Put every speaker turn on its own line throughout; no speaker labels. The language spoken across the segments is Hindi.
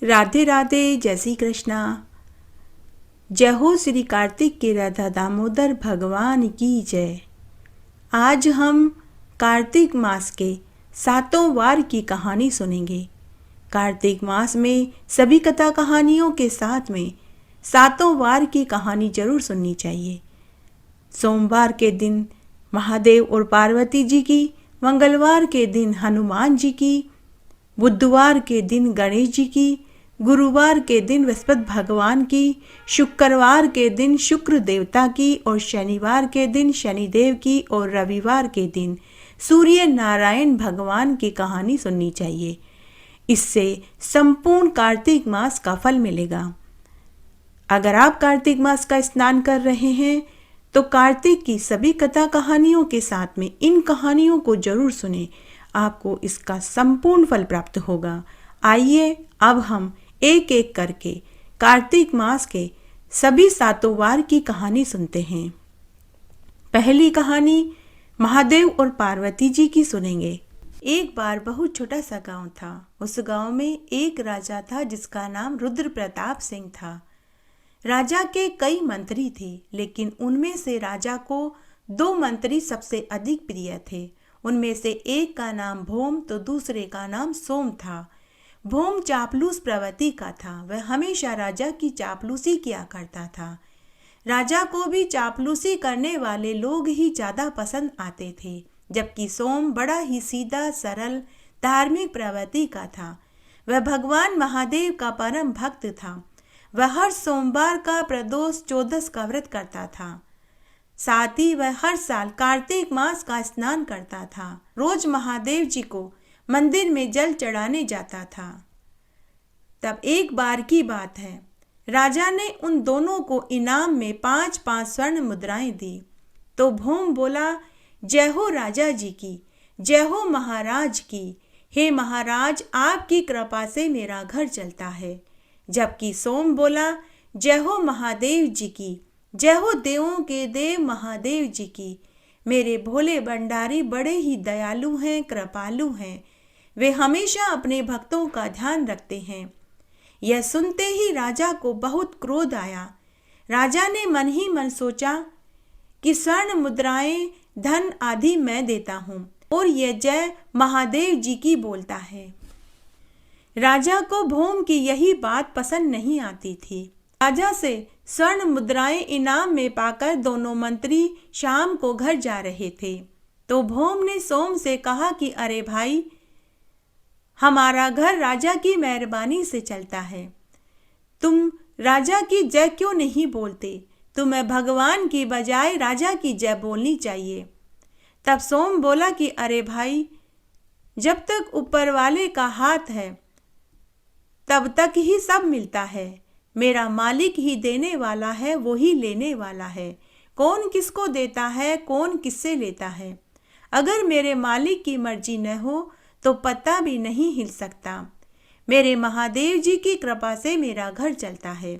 राधे राधे, जय श्री कृष्णा। जय हो श्री कार्तिक के राधा दामोदर भगवान की जय। आज हम कार्तिक मास के 7 वार की कहानी सुनेंगे। कार्तिक मास में सभी कथा कहानियों के साथ में 7 वार की कहानी जरूर सुननी चाहिए। सोमवार के दिन महादेव और पार्वती जी की, मंगलवार के दिन हनुमान जी की, बुधवार के दिन गणेश जी की, गुरुवार के दिन बृहस्पति भगवान की, शुक्रवार के दिन शुक्र देवता की और शनिवार के दिन शनिदेव की और रविवार के दिन सूर्य नारायण भगवान की कहानी सुननी चाहिए। इससे संपूर्ण कार्तिक मास का फल मिलेगा। अगर आप कार्तिक मास का स्नान कर रहे हैं तो कार्तिक की सभी कथा कहानियों के साथ में इन कहानियों को जरूर सुनें, आपको इसका संपूर्ण फल प्राप्त होगा। आइए अब हम एक एक करके कार्तिक मास के सभी 7 वार की कहानी सुनते हैं। पहली कहानी महादेव और पार्वती जी की सुनेंगे। एक बार बहुत छोटा सा गांव था। उस गांव में एक राजा था जिसका नाम रुद्र प्रताप सिंह था। राजा के कई मंत्री थे, लेकिन उनमें से राजा को 2 मंत्री सबसे अधिक प्रिय थे। उनमें से एक का नाम भोम तो दूसरे का नाम सोम था। भोम चापलूस प्रवृत्ति का था। वह हमेशा राजा की चापलूसी किया करता था। राजा को भी चापलूसी करने वाले लोग ही ज्यादा पसंद आते थे, जबकि सोम बड़ा ही सीधा सरल धार्मिक प्रवृत्ति का था। वह भगवान महादेव का परम भक्त था। वह हर सोमवार का प्रदोष चौदस का व्रत करता था। साथ ही वह हर साल कार्तिक मास का स्नान करता था। रोज महादेव जी को मंदिर में जल चढ़ाने जाता था। तब एक बार की बात है, राजा ने उन दोनों को इनाम में 5-5 स्वर्ण मुद्राएं दी। तो भोम बोला, जय हो राजा जी की, जय हो महाराज की। हे महाराज, आपकी कृपा से मेरा घर चलता है। जबकि सोम बोला, जय हो महादेव जी की, जय हो देवों के देव महादेव जी की। मेरे भोले भंडारी बड़े ही दयालु हैं, कृपालु हैं। वे हमेशा अपने भक्तों का ध्यान रखते हैं। यह सुनते ही राजा को बहुत क्रोध आया। राजा ने मन ही मन सोचा कि स्वर्ण मुद्राएं, धन आदि मैं देता हूँ और यह जय महादेव जी की बोलता है। राजा को भोम की यही बात पसंद नहीं आती थी। राजा से स्वर्ण मुद्राएं इनाम में पाकर दोनों मंत्री शाम को घर जा रहे थे। तो भोम ने सोम से कहा कि अरे भाई, हमारा घर राजा की मेहरबानी से चलता है। तुम राजा की जय क्यों नहीं बोलते? तुम्हें भगवान की बजाय राजा की जय बोलनी चाहिए। तब सोम बोला कि अरे भाई, जब तक ऊपर वाले का हाथ है तब तक ही सब मिलता है। मेरा मालिक ही देने वाला है, वो ही लेने वाला है। कौन किसको देता है, कौन किससे लेता है? अगर मेरे मालिक की मर्जी न हो तो पत्ता भी नहीं हिल सकता। मेरे महादेव जी की कृपा से मेरा घर चलता है।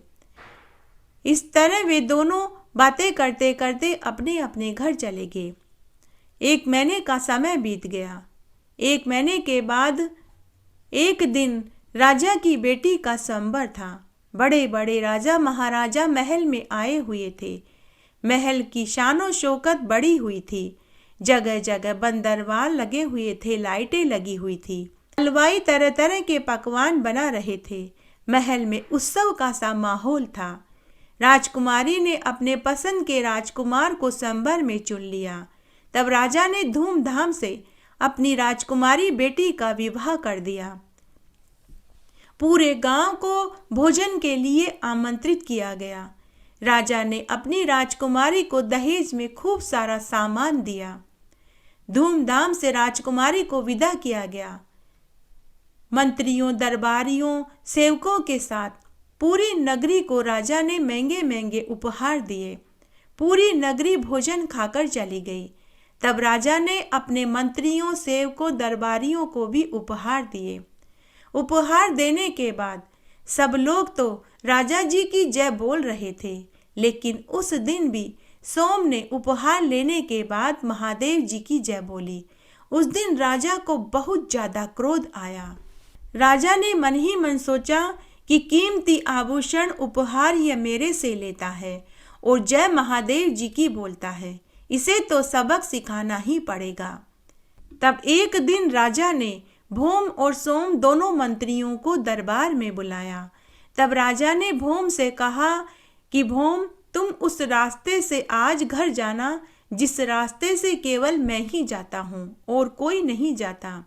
इस तरह वे दोनों बातें करते करते अपने अपने घर चले गए। 1 महीने का समय बीत गया। 1 महीने के बाद एक दिन राजा की बेटी का स्वयंवर था। बड़े बड़े राजा महाराजा महल में आए हुए थे। महल की शानो शौकत बढ़ी हुई थी। जगह जगह बंदरवाल लगे हुए थे, लाइटें लगी हुई थी। हलवाई तरह तरह के पकवान बना रहे थे। महल में उत्सव का सा माहौल था। राजकुमारी ने अपने पसंद के राजकुमार को स्वयंवर में चुन लिया। तब राजा ने धूमधाम से अपनी राजकुमारी बेटी का विवाह कर दिया। पूरे गांव को भोजन के लिए आमंत्रित किया गया। राजा ने अपनी राजकुमारी को दहेज में खूब सारा सामान दिया। धूमधाम से राजकुमारी को विदा किया गया। मंत्रियों, दरबारियों, सेवकों के साथ पूरी नगरी को राजा ने महंगे महंगे उपहार दिए। पूरी नगरी भोजन खाकर चली गई। तब राजा ने अपने मंत्रियों, सेवकों, दरबारियों को भी उपहार दिए। उपहार देने के बाद सब लोग तो राजा जी की जय बोल रहे थे, लेकिन उस दिन भी सोम ने उपहार लेने के बाद महादेव जी की जय बोली। उस दिन राजा को बहुत ज्यादा क्रोध आया। राजा ने मन ही मन सोचा कि कीमती आभूषण उपहार यह मेरे से लेता है और जय महादेव जी की बोलता है, इसे तो सबक सिखाना ही पड़ेगा। तब एक दिन राजा ने भौम और सोम दोनों मंत्रियों को दरबार में बुलाया। तब राजा ने भौम से कहा कि भौम, तुम उस रास्ते से आज घर जाना जिस रास्ते से केवल मैं ही जाता हूँ और कोई नहीं जाता।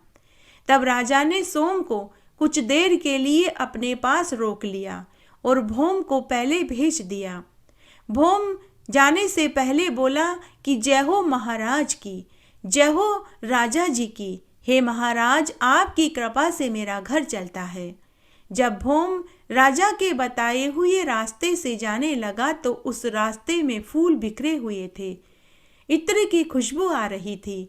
तब राजा ने सोम को कुछ देर के लिए अपने पास रोक लिया और भौम को पहले भेज दिया। भौम जाने से पहले बोला कि जय हो महाराज की, जय हो राजा जी की। हे महाराज, आपकी कृपा से मेरा घर चलता है। जब भौम राजा के बताए हुए रास्ते से जाने लगा तो उस रास्ते में फूल बिखरे हुए थे, इत्र की खुशबू आ रही थी।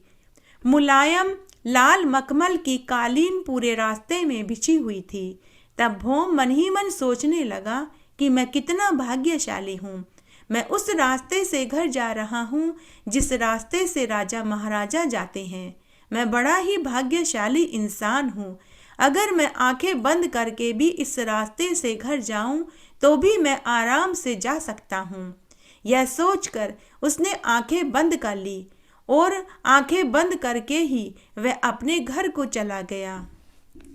मुलायम लाल मखमल की कालीन पूरे रास्ते में बिछी हुई थी। तब भौम मन ही मन सोचने लगा कि मैं कितना भाग्यशाली हूँ, मैं उस रास्ते से घर जा रहा हूँ जिस रास्ते से राजा महाराजा जाते हैं। मैं बड़ा ही भाग्यशाली इंसान हूँ। अगर मैं आंखें बंद करके भी इस रास्ते से घर जाऊं तो भी मैं आराम से जा सकता हूँ। यह सोचकर उसने आंखें बंद कर ली और आंखें बंद करके ही वह अपने घर को चला गया।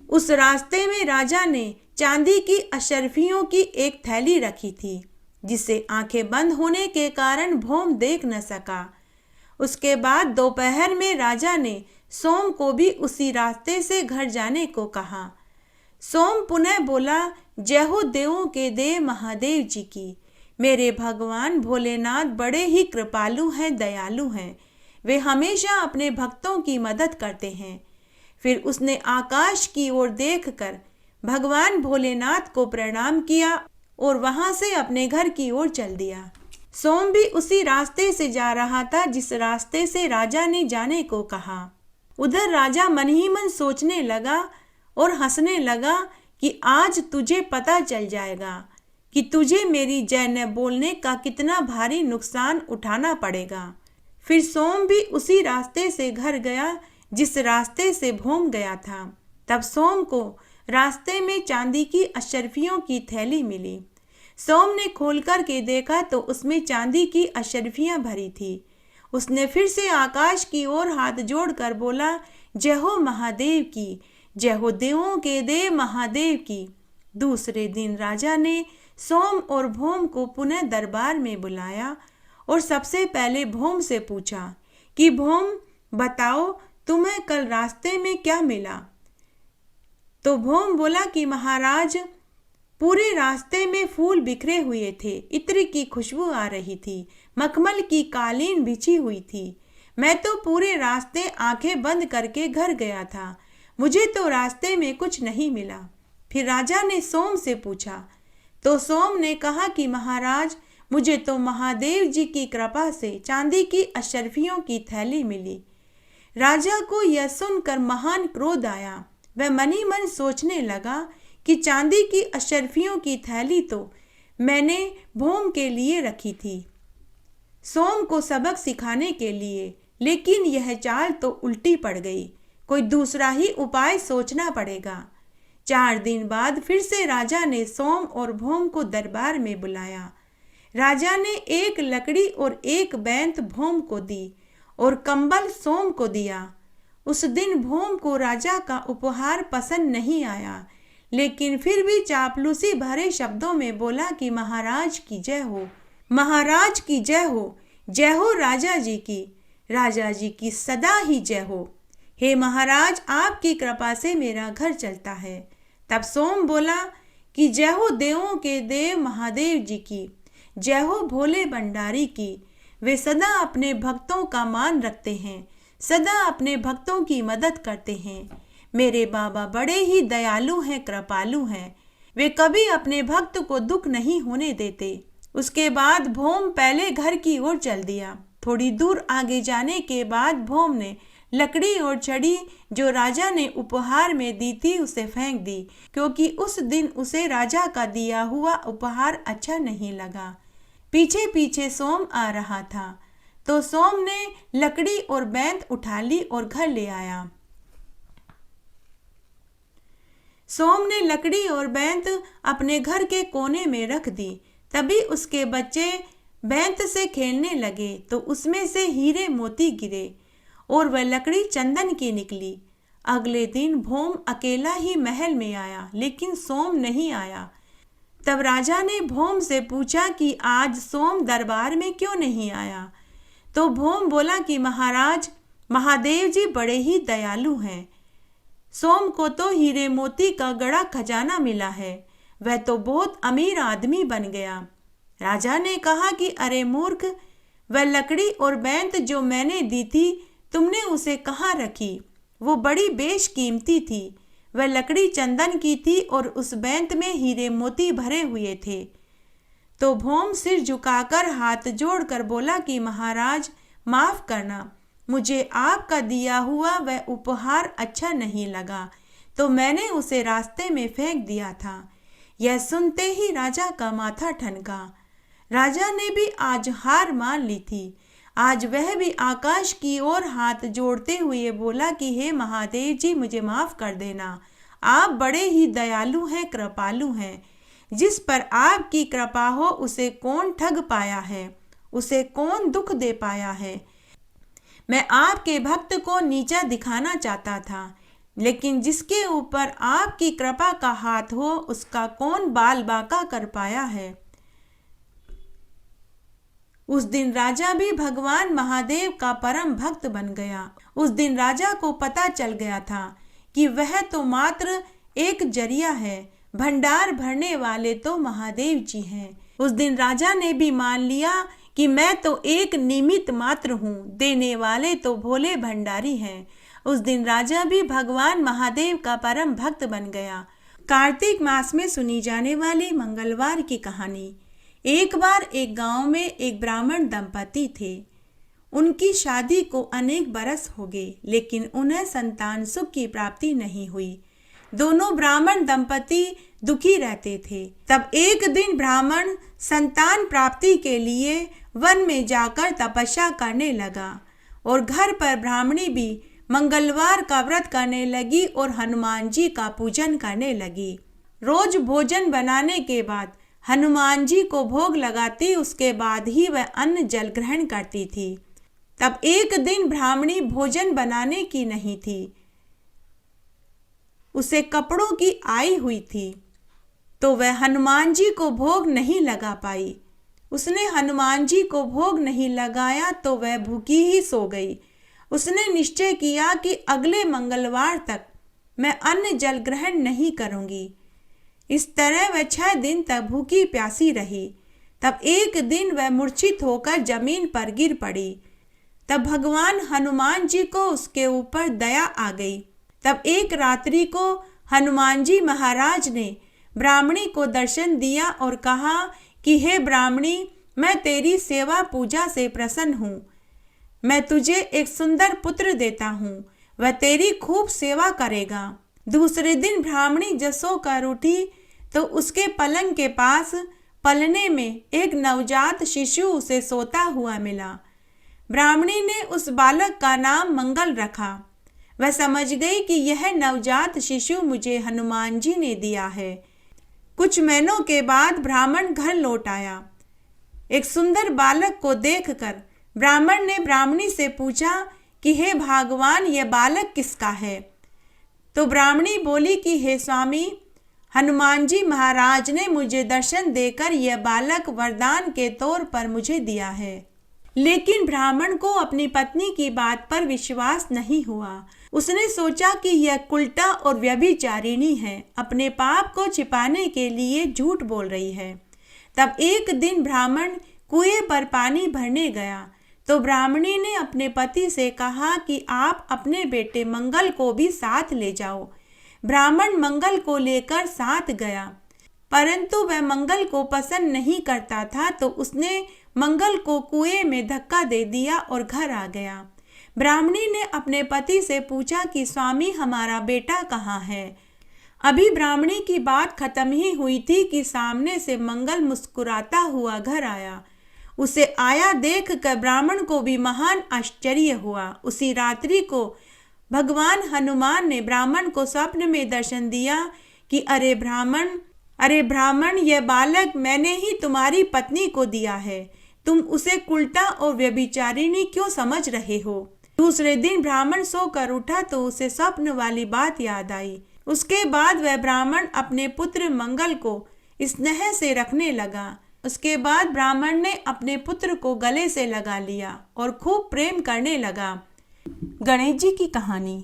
उस रास्ते में राजा ने चांदी की अशर्फियों की एक थैली रखी थी, जिसे आंखें बंद होने के कारण भौम देख न सका। उसके बाद दोपहर में राजा ने सोम को भी उसी रास्ते से घर जाने को कहा। सोम पुनः बोला, जय हो देवों के देव महादेव जी की। मेरे भगवान भोलेनाथ बड़े ही कृपालु हैं, दयालु हैं। वे हमेशा अपने भक्तों की मदद करते हैं। फिर उसने आकाश की ओर देखकर भगवान भोलेनाथ को प्रणाम किया और वहां से अपने घर की ओर चल दिया। सोम भी उसी रास्ते से जा रहा था जिस रास्ते से राजा ने जाने को कहा। उधर राजा मन ही मन सोचने लगा और हंसने लगा कि आज तुझे पता चल जाएगा कि तुझे मेरी जय न बोलने का कितना भारी नुकसान उठाना पड़ेगा। फिर सोम भी उसी रास्ते से घर गया जिस रास्ते से भौम गया था। तब सोम को रास्ते में चांदी की अशर्फियों की थैली मिली। सोम ने खोल कर के देखा तो उसमें चांदी की अशर्फियां भरी थी। उसने फिर से आकाश की ओर हाथ जोड़कर बोला, जय हो महादेव की, जय हो देवों के देव महादेव की। दूसरे दिन राजा ने सोम और भौम को पुनः दरबार में बुलाया और सबसे पहले भौम से पूछा कि भौम बताओ, तुम्हें कल रास्ते में क्या मिला? तो भौम बोला कि महाराज, पूरे रास्ते में फूल बिखरे हुए थे, इत्र की खुशबू आ रही थी, मखमल की कालीन बिछी हुई थी। मैं तो पूरे रास्ते आंखें बंद करके घर गया था, मुझे तो रास्ते में कुछ नहीं मिला। फिर राजा ने सोम से पूछा तो सोम ने कहा कि महाराज, मुझे तो महादेव जी की कृपा से चांदी की अशर्फियों की थैली मिली। राजा को यह सुनकर महान क्रोध आया। वह मन ही मन सोचने लगा कि चांदी की अशर्फियों की थैली तो मैंने भौम के लिए रखी थी, सोम को सबक सिखाने के लिए, लेकिन यह चाल तो उल्टी पड़ गई। कोई दूसरा ही उपाय सोचना पड़ेगा। 4 दिन बाद फिर से राजा ने सोम और भौम को दरबार में बुलाया। राजा ने एक लकड़ी और एक बैंत भौम को दी और कंबल सोम को दिया। उस दिन भौम को राजा का उपहार पसंद नहीं आया, लेकिन फिर भी चापलूसी भरे शब्दों में बोला कि महाराज की जय हो, महाराज की जय हो, जय हो राजा जी की सदा ही जय हो। हे महाराज, आपकी कृपा से मेरा घर चलता है। तब सोम बोला कि जय हो देवों के देव महादेव जी की, जय हो भोले भंडारी की। वे सदा अपने भक्तों का मान रखते हैं, सदा अपने भक्तों की मदद करते हैं। मेरे बाबा बड़े ही दयालु हैं, कृपालु हैं। वे कभी अपने भक्त को दुख नहीं होने देते। उसके बाद भौम पहले घर की ओर चल दिया। थोड़ी दूर आगे जाने के बाद भौम ने लकड़ी और छड़ी जो राजा ने उपहार में दी थी उसे फेंक दी, क्योंकि उस दिन उसे राजा का दिया हुआ उपहार अच्छा नहीं लगा। पीछे पीछे सोम आ रहा था तो सोम ने लकड़ी और बैंत उठा ली और घर ले आया। सोम ने लकड़ी और बैंत अपने घर के कोने में रख दी। तभी उसके बच्चे बैंत से खेलने लगे तो उसमें से हीरे मोती गिरे और वह लकड़ी चंदन की निकली। अगले दिन भोम अकेला ही महल में आया, लेकिन सोम नहीं आया। तब राजा ने भोम से पूछा कि आज सोम दरबार में क्यों नहीं आया। तो भोम बोला कि महाराज, महादेव जी बड़े ही दयालु हैं। सोम को तो हीरे मोती का गड़ा खजाना मिला है, वह तो बहुत अमीर आदमी बन गया। राजा ने कहा कि अरे मूर्ख, वह लकड़ी और बैंत जो मैंने दी थी, तुमने उसे कहाँ रखी? वो बड़ी बेशकीमती थी। वह लकड़ी चंदन की थी और उस बैंत में हीरे मोती भरे हुए थे। तो भोम सिर झुकाकर हाथ जोड़कर बोला कि महाराज, माफ करना, मुझे आपका दिया हुआ वह उपहार अच्छा नहीं लगा, तो मैंने उसे रास्ते में फेंक दिया था। यह सुनते ही राजा का माथा ठनका। राजा ने भी आज हार मान ली थी। आज वह भी आकाश की ओर हाथ जोड़ते हुए बोला कि हे महादेव जी, मुझे माफ कर देना। आप बड़े ही दयालु हैं, कृपालु हैं। जिस पर आपकी कृपा हो उसे कौन ठग पाया है, उसे कौन दुख दे पाया है। मैं आपके भक्त को नीचा दिखाना चाहता था, लेकिन जिसके ऊपर आपकी कृपा का हाथ हो उसका कौन बाल बांका कर पाया है। उस दिन राजा भी भगवान महादेव का परम भक्त बन गया। उस दिन राजा को पता चल गया था कि वह तो मात्र एक जरिया है, भंडार भरने वाले तो महादेव जी हैं। उस दिन राजा ने भी मान लिया कि मैं तो एक निमित्त मात्र हूँ, देने वाले तो भोले भंडारी हैं। उस दिन राजा भी भगवान महादेव का परम भक्त बन गया। कार्तिक मास में सुनी जाने वाली मंगलवार की कहानी। एक बार एक गांव में एक ब्राह्मण दंपति थे। उनकी शादी को अनेक बरस हो गए, लेकिन उन्हें संतान सुख की प्राप्ति नहीं हुई। दोनों ब्राह्मण दंपति दुखी रहते थे। तब एक दिन ब्राह्मण संतान प्राप्ति के लिए वन में जाकर तपस्या करने लगा और घर पर ब्राह्मणी भी मंगलवार का व्रत करने लगी और हनुमान जी का पूजन करने लगी। रोज भोजन बनाने के बाद हनुमान जी को भोग लगाती, उसके बाद ही वह अन्न जल ग्रहण करती थी। तब एक दिन ब्राह्मणी भोजन बनाने की नहीं थी, उसे कपड़ों की आई हुई थी, तो वह हनुमान जी को भोग नहीं लगा पाई। उसने हनुमान जी को भोग नहीं लगाया तो वह भूखी ही सो गई। उसने निश्चय किया कि अगले मंगलवार तक मैं अन्न जल ग्रहण नहीं करूंगी। इस तरह वह 6 दिन तक भूखी प्यासी रही। तब एक दिन वह मूर्छित होकर जमीन पर गिर पड़ी। तब भगवान हनुमान जी को उसके ऊपर दया आ गई। तब एक रात्रि को हनुमान जी महाराज ने ब्राह्मणी को दर्शन दिया और कहा कि हे ब्राह्मणी, मैं तेरी सेवा पूजा से प्रसन्न हूँ। मैं तुझे एक सुंदर पुत्र देता हूँ, वह तेरी खूब सेवा करेगा। दूसरे दिन ब्राह्मणी जब सोकर उठी तो उसके पलंग के पास पलने में एक नवजात शिशु उसे सोता हुआ मिला। ब्राह्मणी ने उस बालक का नाम मंगल रखा। वह समझ गई कि यह नवजात शिशु मुझे हनुमान जी ने दिया है। कुछ महीनों के बाद ब्राह्मण घर लौट आया। एक सुंदर बालक को देखकर ब्राह्मण ने ब्राह्मणी से पूछा कि हे भगवान, यह बालक किसका है? तो ब्राह्मणी बोली कि हे स्वामी, हनुमान जी महाराज ने मुझे दर्शन देकर यह बालक वरदान के तौर पर मुझे दिया है। लेकिन ब्राह्मण को अपनी पत्नी की बात पर विश्वास नहीं हुआ। उसने सोचा कि यह कुलटा और व्यभिचारिणी है, अपने पाप को छिपाने के लिए झूठ बोल रही है। तब एक दिन ब्राह्मण कुएं पर पानी भरने गया तो ब्राह्मणी ने अपने पति से कहा कि आप अपने बेटे मंगल को भी साथ ले जाओ। ब्राह्मण मंगल को लेकर साथ गया, परंतु वह मंगल को पसंद नहीं करता था, तो उसने मंगल को कुएं में धक्का दे दिया और घर आ गया। ब्राह्मणी ने अपने पति से पूछा कि स्वामी, हमारा बेटा कहाँ है? अभी ब्राह्मणी की बात खत्म ही हुई थी कि सामने से मंगल मुस्कुराता हुआ घर आया। उसे आया देखकर ब्राह्मण को भी महान आश्चर्य हुआ। उसी रात्रि को भगवान हनुमान ने ब्राह्मण को स्वप्न में दर्शन दिया कि अरे ब्राह्मण, यह बालक मैंने ही तुम्हारी पत्नी को दिया है, तुम उसे कुलटा और व्यभिचारिणी क्यों समझ रहे हो। दूसरे दिन ब्राह्मण सोकर उठा तो उसे स्वप्न वाली बात याद आई। उसके बाद वह ब्राह्मण अपने पुत्र मंगल को स्नेह से रखने लगा। उसके बाद ब्राह्मण ने अपने पुत्र को गले से लगा लिया और खूब प्रेम करने लगा। गणेश जी की कहानी।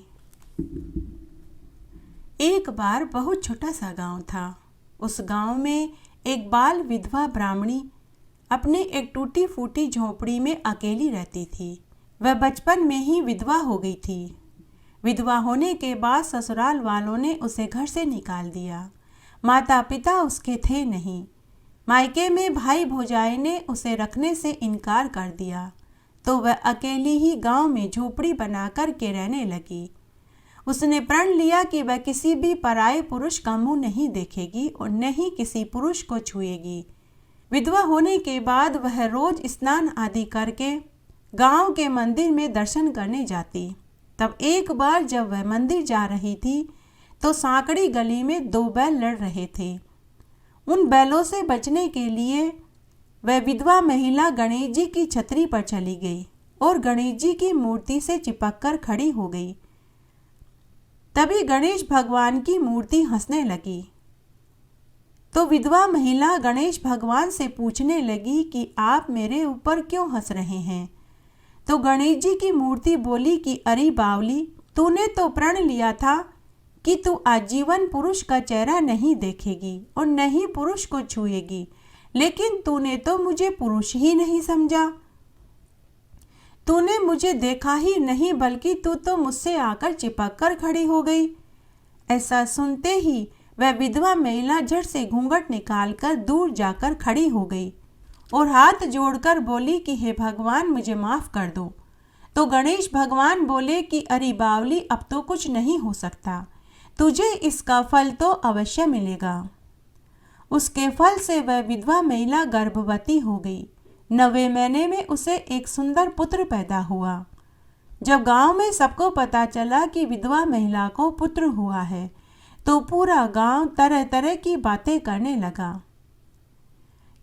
एक बार बहुत छोटा सा गांव था। उस गांव में एक बाल विधवा ब्राह्मणी अपने एक टूटी फूटी झोपड़ी में अकेली रहती थी। वह बचपन में ही विधवा हो गई थी। विधवा होने के बाद ससुराल वालों ने उसे घर से निकाल दिया। माता पिता उसके थे नहीं। मायके में भाई भौजाई ने उसे रखने से इनकार कर दिया, तो वह अकेली ही गांव में झोपड़ी बना कर के रहने लगी। उसने प्रण लिया कि वह किसी भी पराये पुरुष का मुंह नहीं देखेगी और न ही किसी पुरुष को छुएगी। विधवा होने के बाद वह रोज स्नान आदि करके गांव के मंदिर में दर्शन करने जाती। तब एक बार जब वह मंदिर जा रही थी तो सांकड़ी गली में दो बैल लड़ रहे थे। उन बैलों से बचने के लिए वह विधवा महिला गणेश जी की छतरी पर चली गई और गणेश जी की मूर्ति से चिपक कर खड़ी हो गई। तभी गणेश भगवान की मूर्ति हंसने लगी, तो विधवा महिला गणेश भगवान से पूछने लगी कि आप मेरे ऊपर क्यों हंस रहे हैं। तो गणेश जी की मूर्ति बोली कि अरे बावली, तूने तो प्रण लिया था कि तू आजीवन पुरुष का चेहरा नहीं देखेगी और न ही पुरुष को छुएगी, लेकिन तूने तो मुझे पुरुष ही नहीं समझा। तूने मुझे देखा ही नहीं बल्कि तू तो मुझसे आकर चिपक कर खड़ी हो गई। ऐसा सुनते ही वह विधवा महिला झट से घूंघट निकालकर दूर जाकर खड़ी हो गई और हाथ जोड़कर बोली कि हे भगवान, मुझे माफ कर दो। तो गणेश भगवान बोले कि अरे बावली, अब तो कुछ नहीं हो सकता, तुझे इसका फल तो अवश्य मिलेगा। उसके फल से वह विधवा महिला गर्भवती हो गई। 9वें महीने में उसे एक सुंदर पुत्र पैदा हुआ। जब गांव में सबको पता चला कि विधवा महिला को पुत्र हुआ है तो पूरा गांव तरह तरह की बातें करने लगा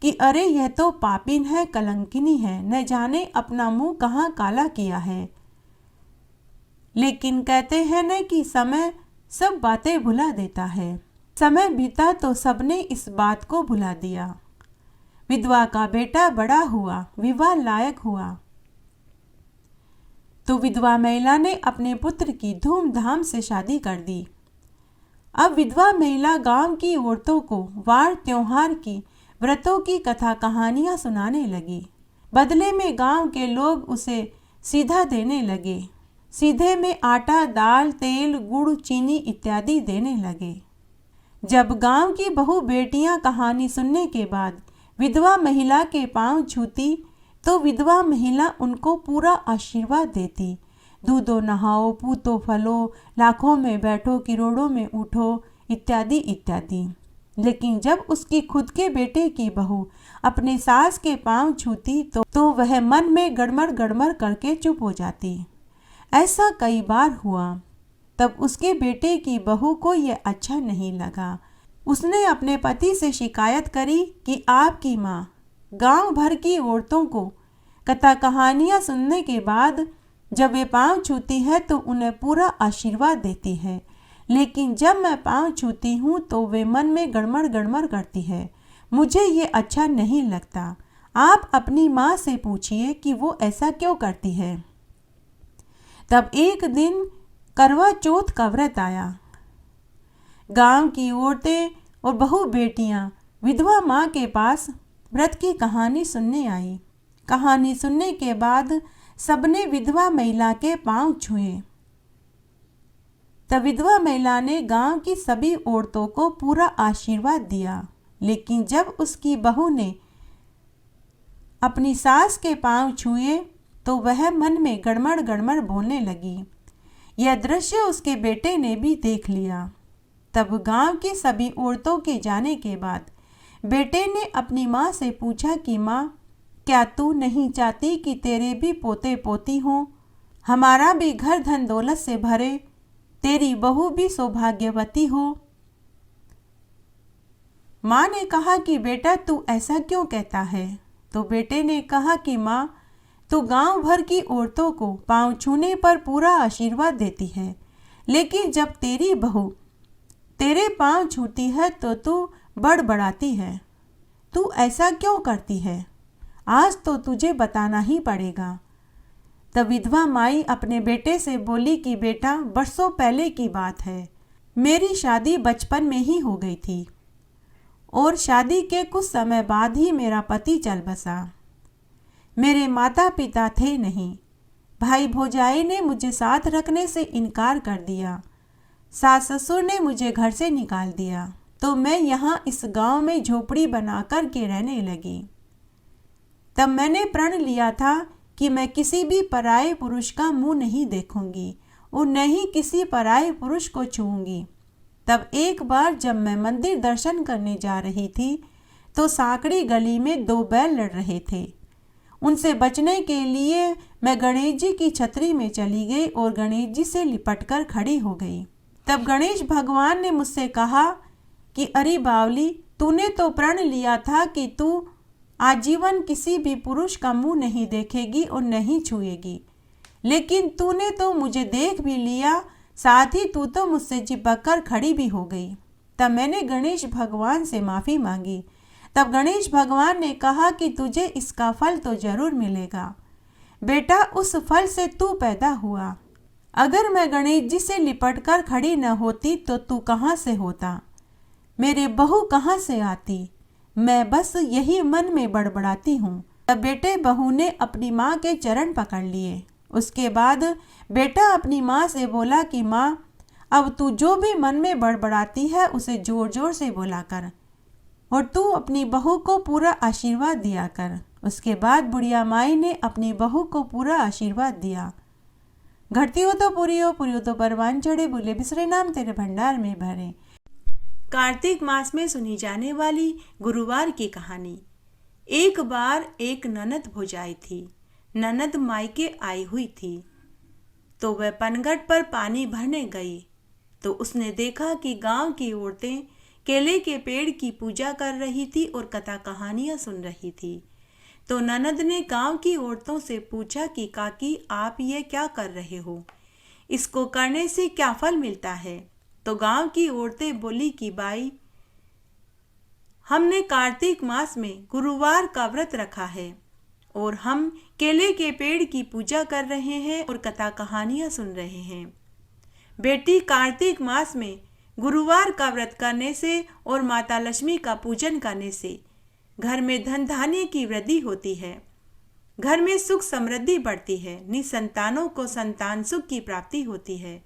कि अरे यह तो पापिन है, कलंकिनी है, न जाने अपना मुंह कहाँ काला किया है। लेकिन कहते हैं न कि समय सब बातें भुला देता है। समय बीता तो सबने इस बात को भुला दिया। विधवा का बेटा बड़ा हुआ, विवाह लायक हुआ, तो विधवा महिला ने अपने पुत्र की धूमधाम से शादी कर दी। अब विधवा महिला गांव की औरतों को वार त्योहार की, व्रतों की कथा कहानियां सुनाने लगी। बदले में गांव के लोग उसे सीधा देने लगे। सीधे में आटा, दाल, तेल, गुड़, चीनी इत्यादि देने लगे। जब गांव की बहू बेटियां कहानी सुनने के बाद विधवा महिला के पांव छूती तो विधवा महिला उनको पूरा आशीर्वाद देती। दूधो नहाओ, पूतो फलो, लाखों में बैठो, करोड़ों में उठो, इत्यादि इत्यादि। लेकिन जब उसकी खुद के बेटे की बहू अपने सास के पांव छूती तो वह मन में गड़मड़ गड़मड़ करके चुप हो जाती। ऐसा कई बार हुआ। तब उसके बेटे की बहू को यह अच्छा नहीं लगा। उसने अपने पति से शिकायत करी कि आपकी माँ गांव भर की औरतों को कथा कहानियाँ सुनने के बाद जब वे पांव छूती है तो उन्हें पूरा आशीर्वाद देती है, लेकिन जब मैं पांव छूती हूँ तो वे मन में गड़मड़ गड़मड़ करती है। मुझे ये अच्छा नहीं लगता। आप अपनी माँ से पूछिए कि वो ऐसा क्यों करती है। तब एक दिन करवा चौथ का व्रत आया। गांव की औरतें और बहू बेटियां विधवा माँ के पास व्रत की कहानी सुनने आई। कहानी सुनने के बाद सबने विधवा महिला के पांव छुए। तब विधवा महिला ने गांव की सभी औरतों को पूरा आशीर्वाद दिया, लेकिन जब उसकी बहू ने अपनी सास के पांव छुए तो वह मन में गड़मड़ गड़मड़ बोलने लगी। यह दृश्य उसके बेटे ने भी देख लिया। तब गांव की सभी औरतों के जाने के बाद बेटे ने अपनी माँ से पूछा कि माँ, क्या तू नहीं चाहती कि तेरे भी पोते पोती हों, हमारा भी घर धन दौलत से भरे, तेरी बहू भी सौभाग्यवती हो। माँ ने कहा कि बेटा तू ऐसा क्यों कहता है? तो बेटे ने कहा कि माँ, तू गांव भर की औरतों को पाँव छूने पर पूरा आशीर्वाद देती है, लेकिन जब तेरी बहू तेरे पाँव छूती है तो तू बड़बड़ाती है। तू ऐसा क्यों करती है? आज तो तुझे बताना ही पड़ेगा। तब विधवा माई अपने बेटे से बोली कि बेटा, बरसों पहले की बात है। मेरी शादी बचपन में ही हो गई थी और शादी के कुछ समय बाद ही मेरा पति चल बसा। मेरे माता पिता थे नहीं। भाई भौजाई ने मुझे साथ रखने से इनकार कर दिया। सास ससुर ने मुझे घर से निकाल दिया, तो मैं यहाँ इस गांव में झोपड़ी बना कर के रहने लगी। तब मैंने प्रण लिया था कि मैं किसी भी पराये पुरुष का मुंह नहीं देखूंगी और न ही किसी पराये पुरुष को छूऊंगी। तब एक बार जब मैं मंदिर दर्शन करने जा रही थी तो सांकड़ी गली में 2 बैल लड़ रहे थे। उनसे बचने के लिए मैं गणेश जी की छतरी में चली गई और गणेश जी से लिपटकर खड़ी हो गई। तब गणेश भगवान ने मुझसे कहा कि अरे बावली, तूने तो प्रण लिया था कि तू आजीवन किसी भी पुरुष का मुंह नहीं देखेगी और नहीं छुएगी, लेकिन तूने तो मुझे देख भी लिया, साथ ही तू तो मुझसे चिपक कर खड़ी भी हो गई। तब मैंने गणेश भगवान से माफ़ी मांगी। तब गणेश भगवान ने कहा कि तुझे इसका फल तो जरूर मिलेगा बेटा, उस फल से तू पैदा हुआ। अगर मैं गणेश जी से लिपट कर खड़ी न होती तो तू कहाँ से होता? मेरे बहू कहाँ से आती? मैं बस यही मन में बड़बड़ाती हूँ। तब बेटे बहू ने अपनी माँ के चरण पकड़ लिए। उसके बाद बेटा अपनी माँ से बोला कि माँ, अब तू जो भी मन में बड़बड़ाती है उसे जोर जोर से बोला कर और तू अपनी बहू को पूरा आशीर्वाद दिया कर। उसके बाद बुढ़िया माई ने अपनी बहू को पूरा आशीर्वाद दिया। घटती हो तो पूरी हो तो परवान चढ़े, भूले बिसरे नाम तेरे भंडार में भरे। कार्तिक मास में सुनी जाने वाली गुरुवार की कहानी। एक बार एक ननद भौजाई थी। ननद मायके आई हुई थी तो वह पनघट पर पानी भरने गई तो उसने देखा कि गांव की औरतें केले के पेड़ की पूजा कर रही थी और कथा कहानियां सुन रही थी। तो ननद ने गांव की औरतों से पूछा कि काकी, आप ये क्या कर रहे हो? इसको करने से क्या फल मिलता है? तो गांव की औरतें बोली कि बाई, हमने कार्तिक मास में गुरुवार का व्रत रखा है और हम केले के पेड़ की पूजा कर रहे हैं और कथा कहानियां सुन रहे हैं। बेटी, कार्तिक मास में गुरुवार का व्रत करने से और माता लक्ष्मी का पूजन करने से घर में धन धान्य की वृद्धि होती है, घर में सुख समृद्धि बढ़ती है, निसंतानों को संतान सुख की प्राप्ति होती है,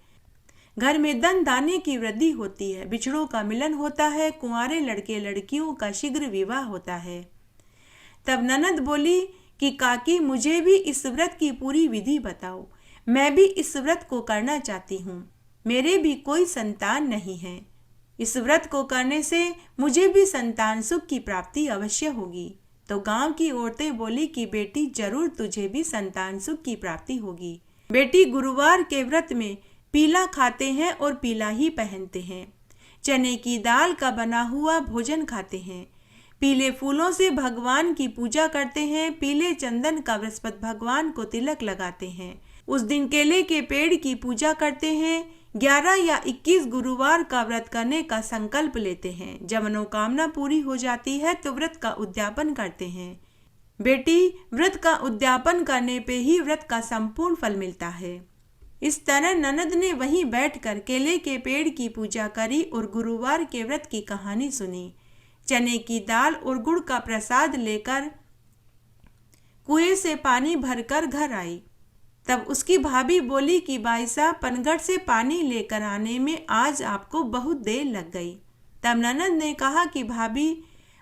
घर में धन धान्य की वृद्धि होती है, बिछड़ों का मिलन होता है, कुंवारे लड़के लड़कियों का शीघ्र विवाह होता है। तब ननद बोली कि काकी, मुझे भी इस व्रत की पूरी विधि बताओ, मैं भी इस व्रत को करना चाहती हूँ, मेरे भी कोई संतान नहीं है। इस व्रत को करने से मुझे भी संतान सुख की प्राप्ति अवश्य होगी। तो गांव की औरतें बोली कि बेटी, जरूर तुझे भी संतान सुख की प्राप्ति होगी। बेटी, गुरुवार के व्रत में पीला खाते हैं और पीला ही पहनते हैं, चने की दाल का बना हुआ भोजन खाते हैं, पीले फूलों से भगवान की पूजा करते हैं, पीले चंदन का बृहस्पति भगवान को तिलक लगाते हैं। उस दिन केले के पेड़ की पूजा करते हैं। 11 या 21 गुरुवार का व्रत करने का संकल्प लेते हैं। जब मनोकामना पूरी हो जाती है तो व्रत का उद्यापन करते हैं। बेटी, व्रत का उद्यापन करने पे ही व्रत का संपूर्ण फल मिलता है। इस तरह ननद ने वहीं बैठकर केले के पेड़ की पूजा करी और गुरुवार के व्रत की कहानी सुनी। चने की दाल और गुड़ का प्रसाद लेकर कुएं से पानी भरकर घर आई। तब उसकी भाभी बोली कि भाई साहब, पनघट से पानी लेकर आने में आज आपको बहुत देर लग गई। तब ननद ने कहा कि भाभी,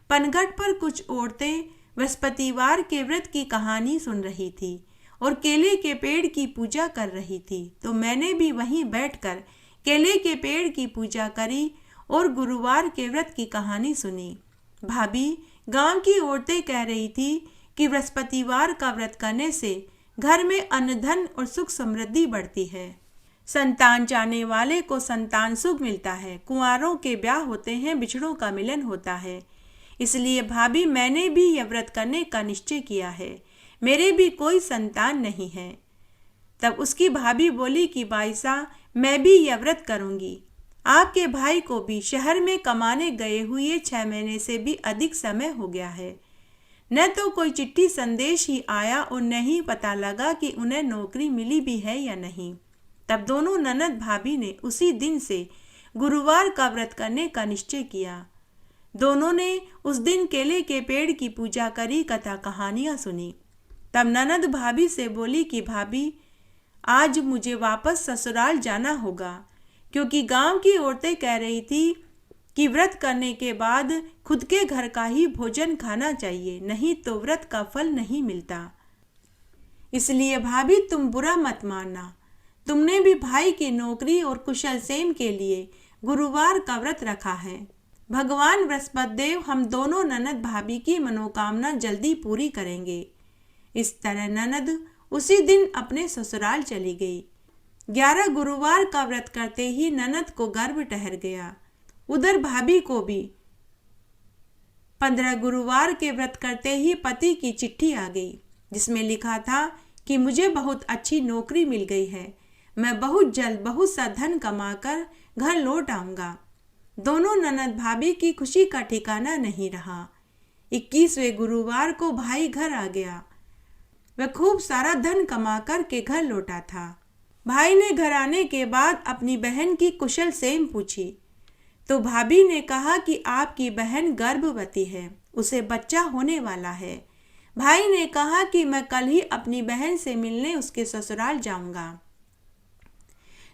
पनघट पर कुछ औरतें बृहस्पतिवार के व्रत की कहानी सुन रही थी और केले के पेड़ की पूजा कर रही थी, तो मैंने भी वहीं बैठकर केले के पेड़ की पूजा करी और गुरुवार के व्रत की कहानी सुनी। भाभी, गांव की औरतें कह रही थी कि बृहस्पतिवार का व्रत करने से घर में अन्न धन और सुख समृद्धि बढ़ती है। संतान चाहने वाले को संतान सुख मिलता है। कुंवारों के ब्याह होते हैं, बिछड़ों का मिलन होता है। इसलिए भाभी मैंने भी यह व्रत करने का निश्चय किया है। मेरे भी कोई संतान नहीं है। तब उसकी भाभी बोली कि बाईसा, मैं भी यह व्रत करूंगी। आपके भाई को भी शहर में कमाने गए हुए 6 महीने से भी अधिक समय हो गया है। न तो कोई चिट्ठी संदेश ही आया और न ही पता लगा कि उन्हें नौकरी मिली भी है या नहीं। तब दोनों ननद भाभी ने उसी दिन से गुरुवार का व्रत करने का निश्चय किया। दोनों ने उस दिन केले के पेड़ की पूजा करी, कथा कहानियां सुनी। तब ननद भाभी से बोली कि भाभी, आज मुझे वापस ससुराल जाना होगा, क्योंकि गांव की औरतें कह रही थी कि व्रत करने के बाद खुद के घर का ही भोजन खाना चाहिए, नहीं तो व्रत का फल नहीं मिलता। इसलिए भाभी तुम बुरा मत मानना, तुमने भी भाई की नौकरी और कुशल क्षेम के लिए गुरुवार का व्रत रखा है। भगवान बृहस्पति देव हम दोनों ननद भाभी की मनोकामना जल्दी पूरी करेंगे। इस तरह ननद उसी दिन अपने ससुराल चली गई। 11 गुरुवार का व्रत करते ही ननद को गर्भ ठहर गया। उधर भाभी को भी 15 गुरुवार के व्रत करते ही पति की चिट्ठी आ गई, जिसमें लिखा था कि मुझे बहुत अच्छी नौकरी मिल गई है, मैं बहुत जल्द बहुत सा धन कमाकर घर लौट आऊंगा। दोनों ननद भाभी की खुशी का ठिकाना नहीं रहा। 21वें गुरुवार को भाई घर आ गया। वह खूब सारा धन कमा कर के घर लौटा था। भाई ने घर आने के बाद अपनी बहन की कुशल क्षेम पूछी, तो भाभी ने कहा कि आपकी बहन गर्भवती है, उसे बच्चा होने वाला है। भाई ने कहा कि मैं कल ही अपनी बहन से मिलने उसके ससुराल जाऊंगा।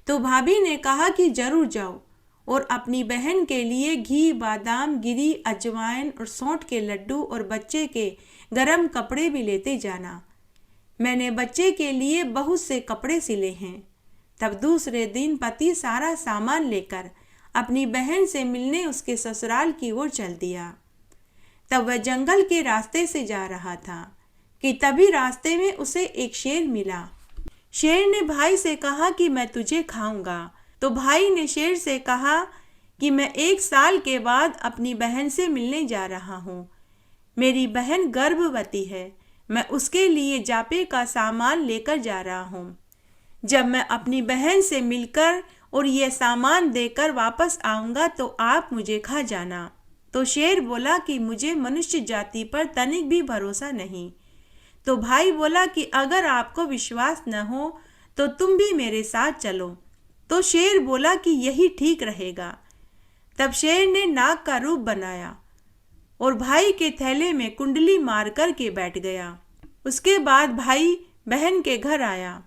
तो भाभी ने कहा कि जरूर जाओ और अपनी बहन के लिए घी, बादाम, गिरी, अजवाइन और सौंठ के लड्डू और बच्चे के गरम कपड़े भी लेते जाना। मैंने बच्चे के लिए बहुत से कपड़े सिले हैं। तब दूसरे दिन पति सारा सामान लेकर अपनी बहन से मिलने उसके ससुराल की ओर चल दिया। तब वह जंगल के रास्ते से जा रहा था कि तभी रास्ते में उसे एक शेर मिला। शेर ने भाई से कहा कि मैं तुझे खाऊंगा। तो भाई ने शेर से कहा कि मैं 1 साल के बाद अपनी बहन से मिलने जा रहा हूँ। मेरी बहन गर्भवती है, मैं उसके लिए जापे का सामान लेकर जा रहा हूँ। जब मैं अपनी बहन से मिलकर और ये सामान देकर वापस आऊँगा तो आप मुझे खा जाना। तो शेर बोला कि मुझे मनुष्य जाति पर तनिक भी भरोसा नहीं। तो भाई बोला कि अगर आपको विश्वास न हो तो तुम भी मेरे साथ चलो। तो शेर बोला कि यही ठीक रहेगा। तब शेर ने नाग का रूप बनाया और भाई के थैले में कुंडली मार कर के बैठ गया। उसके बाद भाई बहन के घर आया।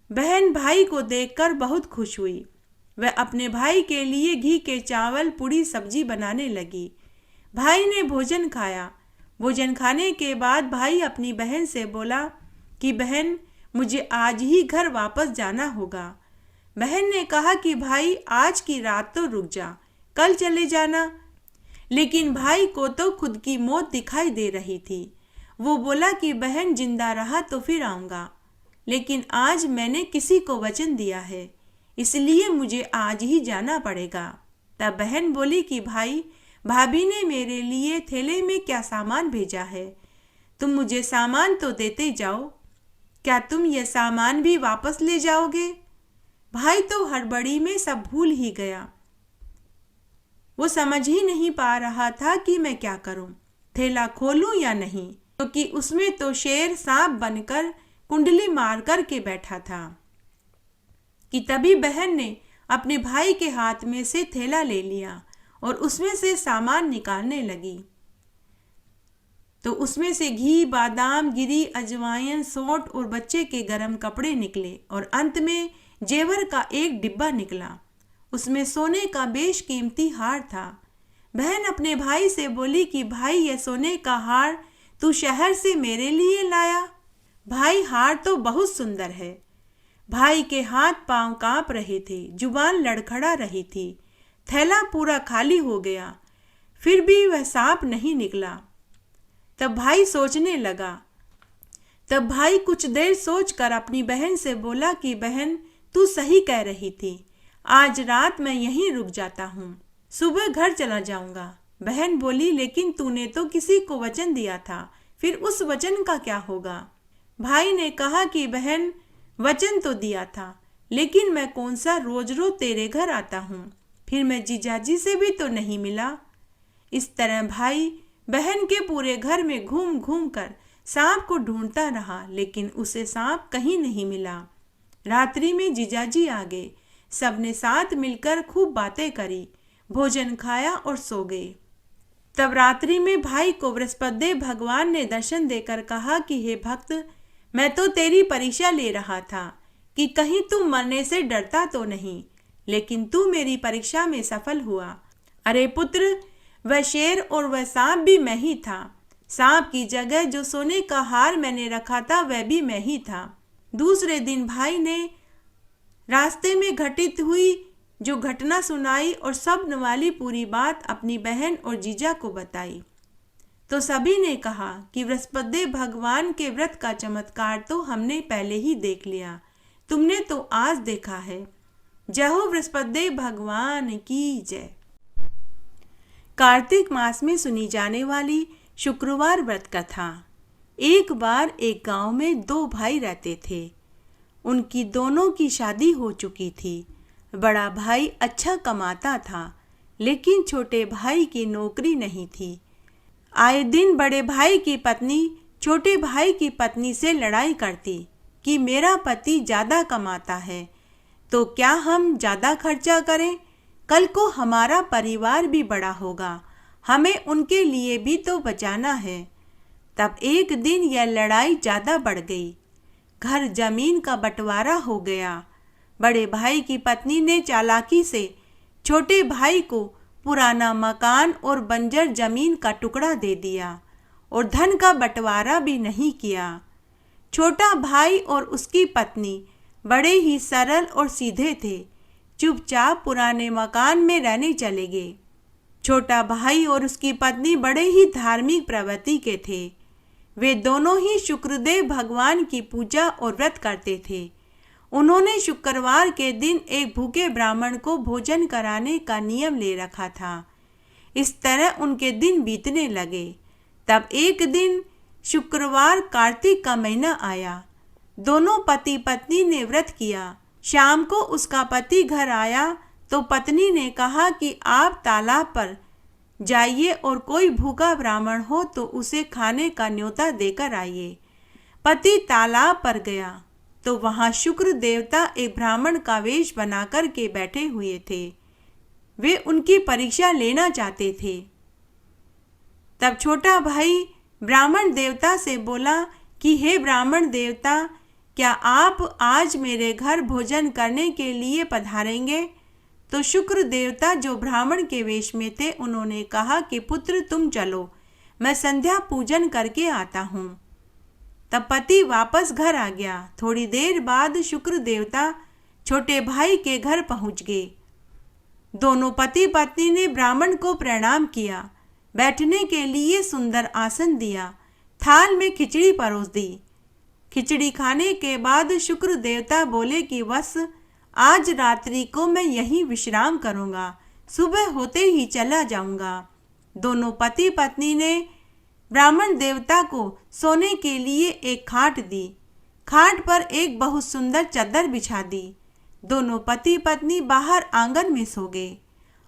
बहन भाई को देखकर बहुत खुश हुई। वह अपने भाई के लिए घी के चावल, पूड़ी, सब्जी बनाने लगी। भाई ने भोजन खाया। भोजन खाने के बाद भाई अपनी बहन से बोला कि बहन, मुझे आज ही घर वापस जाना होगा। बहन ने कहा कि भाई, आज की रात तो रुक जा, कल चले जाना। लेकिन भाई को तो खुद की मौत दिखाई दे रही थी। वो बोला कि बहन, जिंदा रहा तो फिर आऊँगा, लेकिन आज मैंने किसी को वचन दिया है, इसलिए मुझे आज ही जाना पड़ेगा। तब बहन बोली कि भाई, भाभी ने मेरे लिए थैले में क्या सामान भेजा है, तुम मुझे सामान तो देते जाओ, क्या तुम यह सामान भी वापस ले जाओगे? भाई तो हड़बड़ी में सब भूल ही गया। वो समझ ही नहीं पा रहा था कि मैं क्या करूं, थैला खोलूं या नहीं, क्योंकि उसमें तो शेर सांप बनकर कुंडली मार कर के बैठा था। कि तभी बहन ने अपने भाई के हाथ में से थैला ले लिया और उसमें से सामान निकालने लगी। तो उसमें से घी, बादाम, गिरी, अजवाइन, सौंठ और बच्चे के गरम कपड़े निकले और अंत में जेवर का एक डिब्बा निकला। उसमें सोने का बेशकीमती हार था। बहन अपने भाई से बोली कि भाई, यह सोने का हार तू शहर से मेरे लिए लाया? भाई, हार तो बहुत सुंदर है। भाई के हाथ पांव कांप रहे थे, जुबान लड़खड़ा रही थी। थैला पूरा खाली हो गया, फिर भी वह सांप नहीं निकला। तब भाई सोचने लगा। तब भाई कुछ देर सोचकर अपनी बहन से बोला कि बहन, तू सही कह रही थी। आज रात मैं यहीं रुक जाता हूँ, सुबह घर चला जाऊंगा। बहन बोली, लेकिन तूने तो किसी को वचन दिया था, फिर उस वचन का क्या होगा? भाई ने कहा कि बहन, वचन तो दिया था, लेकिन मैं कौन सा रोज रोज तेरे घर आता हूँ, फिर मैं जीजाजी से भी तो नहीं मिला। इस तरह भाई बहन के पूरे घर में घूम घूम कर सांप को ढूंढता रहा, लेकिन उसे सांप कहीं नहीं मिला। रात्रि में जीजाजी आ गए। सबने साथ मिलकर खूब बातें करी, भोजन खाया और सो गए। तब रात्रि में भाई को बृहस्पतिदेव भगवान ने दर्शन देकर कहा कि हे भक्त, मैं तो तेरी परीक्षा ले रहा था कि कहीं तू मरने से डरता तो नहीं, लेकिन तू मेरी परीक्षा में सफल हुआ। अरे पुत्र, वह शेर और वह सांप भी मैं ही था। सांप की जगह जो सोने का हार मैंने रखा था वह भी मैं ही था। दूसरे दिन भाई ने रास्ते में घटित हुई जो घटना सुनाई और स्वप्न वाली पूरी बात अपनी बहन और जीजा को बताई। तो सभी ने कहा कि बृहस्पतिदेव भगवान के व्रत का चमत्कार तो हमने पहले ही देख लिया, तुमने तो आज देखा है। जय हो बृहस्पतिदेव भगवान की जय। कार्तिक मास में सुनी जाने वाली शुक्रवार व्रत कथा। एक बार एक गांव में दो भाई रहते थे। उनकी दोनों की शादी हो चुकी थी। बड़ा भाई अच्छा कमाता था, लेकिन छोटे भाई की नौकरी नहीं थी। आए दिन बड़े भाई की पत्नी छोटे भाई की पत्नी से लड़ाई करती कि मेरा पति ज़्यादा कमाता है तो क्या हम ज़्यादा खर्चा करें, कल को हमारा परिवार भी बड़ा होगा, हमें उनके लिए भी तो बचाना है। तब एक दिन यह लड़ाई ज़्यादा बढ़ गई। घर जमीन का बंटवारा हो गया। बड़े भाई की पत्नी ने चालाकी से छोटे भाई को पुराना मकान और बंजर जमीन का टुकड़ा दे दिया और धन का बंटवारा भी नहीं किया। छोटा भाई और उसकी पत्नी बड़े ही सरल और सीधे थे, चुपचाप पुराने मकान में रहने चले गए। छोटा भाई और उसकी पत्नी बड़े ही धार्मिक प्रवृत्ति के थे। वे दोनों ही शुक्रदेव भगवान की पूजा और व्रत करते थे। उन्होंने शुक्रवार के दिन एक भूखे ब्राह्मण को भोजन कराने का नियम ले रखा था। इस तरह उनके दिन बीतने लगे। तब एक दिन शुक्रवार कार्तिक का महीना आया। दोनों पति पत्नी ने व्रत किया। शाम को उसका पति घर आया तो पत्नी ने कहा कि आप तालाब पर जाइए और कोई भूखा ब्राह्मण हो तो उसे खाने का न्योता देकर आइए। पति तालाब पर गया तो वहां शुक्र देवता एक ब्राह्मण का वेश बनाकर के बैठे हुए थे। वे उनकी परीक्षा लेना चाहते थे। तब छोटा भाई ब्राह्मण देवता से बोला कि हे ब्राह्मण देवता, क्या आप आज मेरे घर भोजन करने के लिए पधारेंगे? तो शुक्र देवता जो ब्राह्मण के वेश में थे उन्होंने कहा कि पुत्र तुम चलो, मैं संध्या पूजन करके आता हूँ। तब पति वापस घर आ गया। थोड़ी देर बाद शुक्र देवता छोटे भाई के घर पहुँच गए। दोनों पति पत्नी ने ब्राह्मण को प्रणाम किया, बैठने के लिए सुंदर आसन दिया, थाल में खिचड़ी परोस दी। खिचड़ी खाने के बाद शुक्र देवता बोले कि बस आज रात्रि को मैं यहीं विश्राम करूंगा, सुबह होते ही चला जाऊंगा। दोनों पति पत्नी ने ब्राह्मण देवता को सोने के लिए एक खाट दी। खाट पर एक बहुत सुंदर चादर बिछा दी। दोनों पति पत्नी बाहर आंगन में सो गए।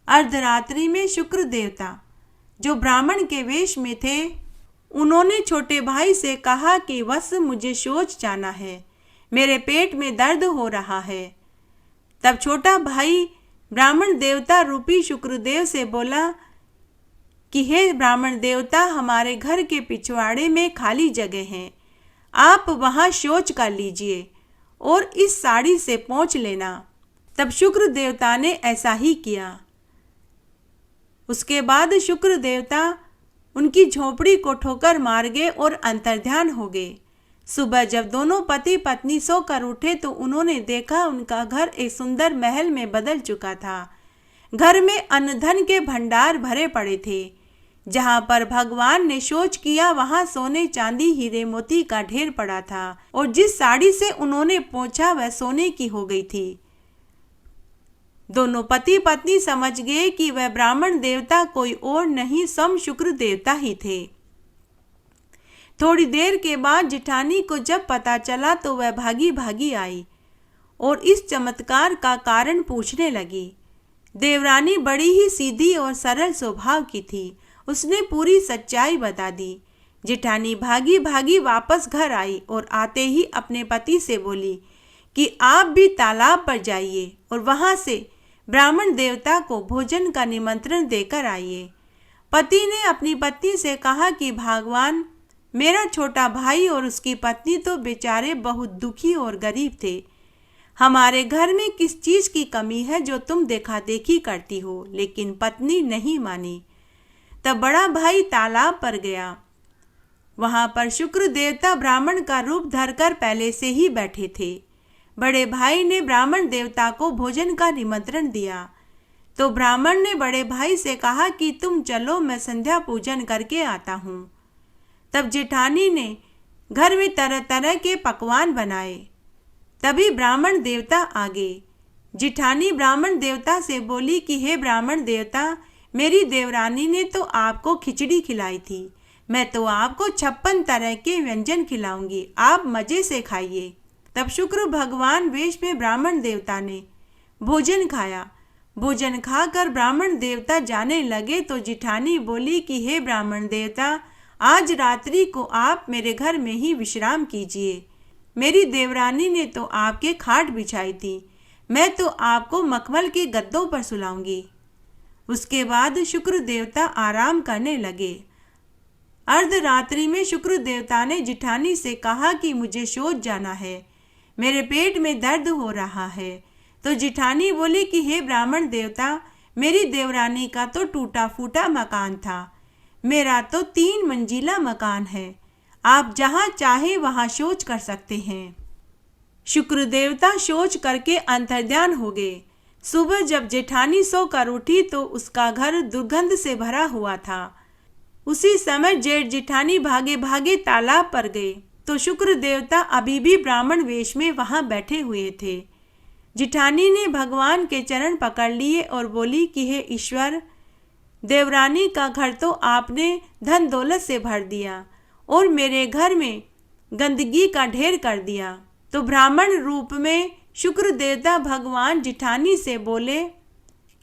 अर्धरात्रि में शुक्र देवता जो ब्राह्मण के वेश में थे उन्होंने छोटे भाई से कहा कि बस मुझे शौच जाना है, मेरे पेट में दर्द हो रहा है। तब छोटा भाई ब्राह्मण देवता रूपी शुक्रदेव से बोला कि हे ब्राह्मण देवता, हमारे घर के पिछवाड़े में खाली जगह है, आप वहाँ शौच कर लीजिए और इस साड़ी से पोंछ लेना। तब शुक्र देवता ने ऐसा ही किया। उसके बाद शुक्र देवता उनकी झोपड़ी को ठोकर मार गए और अंतर्ध्यान हो गए। सुबह जब दोनों पति पत्नी सोकर उठे तो उन्होंने देखा उनका घर एक सुंदर महल में बदल चुका था। घर में अन्न धन के भंडार भरे पड़े थे। जहाँ पर भगवान ने शौच किया वहाँ सोने चांदी हीरे मोती का ढेर पड़ा था और जिस साड़ी से उन्होंने पोंछा वह सोने की हो गई थी। दोनों पति पत्नी समझ गए कि वह ब्राह्मण देवता कोई और नहीं स्वयं शुक्र देवता ही थे। थोड़ी देर के बाद जिठानी को जब पता चला तो वह भागी भागी आई और इस चमत्कार का कारण पूछने लगी। देवरानी बड़ी ही सीधी और सरल स्वभाव की थी। उसने पूरी सच्चाई बता दी। जिठानी भागी भागी वापस घर आई और आते ही अपने पति से बोली कि आप भी तालाब पर जाइए और वहां से ब्राह्मण देवता को भोजन का निमंत्रण देकर आइए। पति ने अपनी पत्नी से कहा कि भगवान, मेरा छोटा भाई और उसकी पत्नी तो बेचारे बहुत दुखी और गरीब थे। हमारे घर में किस चीज की कमी है जो तुम देखा देखी करती हो? लेकिन पत्नी नहीं मानी। तब बड़ा भाई तालाब पर गया। वहां पर शुक्र देवता ब्राह्मण का रूप धरकर पहले से ही बैठे थे। बड़े भाई ने ब्राह्मण देवता को भोजन का निमंत्रण दिया तो ब्राह्मण ने बड़े भाई से कहा कि तुम चलो, मैं संध्या पूजन करके आता हूँ। तब जेठानी ने घर में तरह तरह के पकवान बनाए। तभी ब्राह्मण देवता आ गए। जिठानी ब्राह्मण देवता से बोली कि हे ब्राह्मण देवता, मेरी देवरानी ने तो आपको खिचड़ी खिलाई थी, मैं तो आपको 56 तरह के व्यंजन खिलाऊंगी, आप मजे से खाइए। तब शुक्र भगवान वेश में ब्राह्मण देवता ने भोजन खाया। भोजन खाकर ब्राह्मण देवता जाने लगे तो जिठानी बोली कि हे ब्राह्मण देवता, आज रात्रि को आप मेरे घर में ही विश्राम कीजिए। मेरी देवरानी ने तो आपके खाट बिछाई थी, मैं तो आपको मखमल के गद्दों पर सुलाऊंगी। उसके बाद शुक्र देवता आराम करने लगे। अर्धरात्रि में शुक्र देवता ने जिठानी से कहा कि मुझे शौच जाना है, मेरे पेट में दर्द हो रहा है। तो जिठानी बोली कि हे ब्राह्मण देवता, मेरी देवरानी का तो टूटा फूटा मकान था, मेरा तो 3 मंजिला मकान है, आप जहाँ चाहे वहाँ शौच कर सकते हैं। शुक्र देवता शौच करके अंतर्ध्यान हो गए। सुबह जब जेठानी सोकर उठी तो उसका घर दुर्गंध से भरा हुआ था। उसी समय जेठ जिठानी भागे भागे तालाब पर गए तो शुक्र देवता अभी भी ब्राह्मण वेश में वहां बैठे हुए थे। जिठानी ने भगवान के चरण पकड़ लिए और बोली कि हे ईश्वर, देवरानी का घर तो आपने धन दौलत से भर दिया और मेरे घर में गंदगी का ढेर कर दिया। तो ब्राह्मण रूप में शुक्र देवता भगवान जिठानी से बोले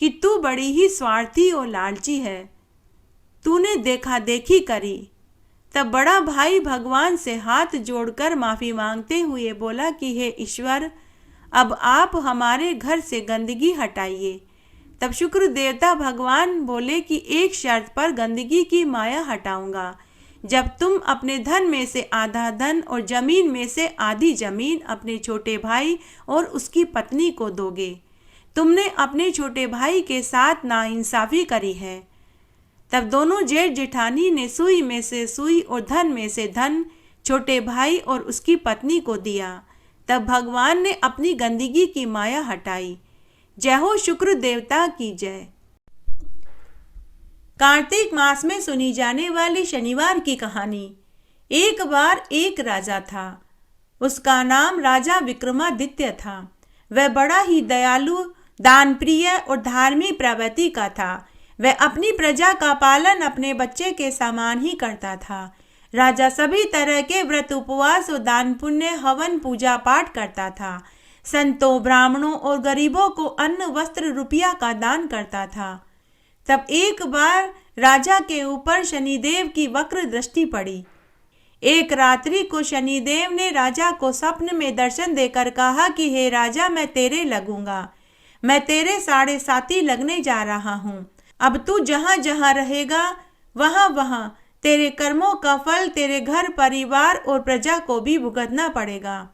कि तू बड़ी ही स्वार्थी और लालची है, तूने देखा देखी करी। तब बड़ा भाई भगवान से हाथ जोड़कर माफी मांगते हुए बोला कि हे ईश्वर, अब आप हमारे घर से गंदगी हटाइए। तब शुक्र देवता भगवान बोले कि एक शर्त पर गंदगी की माया हटाऊंगा, जब तुम अपने धन में से आधा धन और जमीन में से आधी जमीन अपने छोटे भाई और उसकी पत्नी को दोगे। तुमने अपने छोटे भाई के साथ नाइंसाफी करी है। तब दोनों जेठ जेठानी ने सुई में से सुई और धन में से धन छोटे भाई और उसकी पत्नी को दिया। तब भगवान ने अपनी गंदगी की माया हटाई। जय हो शुक्र देवता की जय। कार्तिक मास में सुनी जाने वाली शनिवार की कहानी। एक बार एक राजा था, उसका नाम राजा विक्रमादित्य था। वह बड़ा ही दयालु, दानप्रिय और धार्मिक प्रवृत्ति का था। वह अपनी प्रजा का पालन अपने बच्चे के समान ही करता था। राजा सभी तरह के व्रत, उपवास और दान पुण्य, हवन, पूजा पाठ करता था। संतों, ब्राह्मणों और गरीबों को अन्न, वस्त्र, रुपया का दान करता था। तब एक बार राजा के ऊपर शनिदेव की वक्र दृष्टि पड़ी। एक रात्रि को शनिदेव ने राजा को स्वप्न में दर्शन देकर कहा कि हे राजा, मैं तेरे लगूंगा, मैं तेरे साढ़े साथी लगने जा रहा हूँ। अब तू जहाँ जहाँ रहेगा वहाँ वहाँ तेरे कर्मों का फल तेरे घर, परिवार और प्रजा को भी भुगतना पड़ेगा।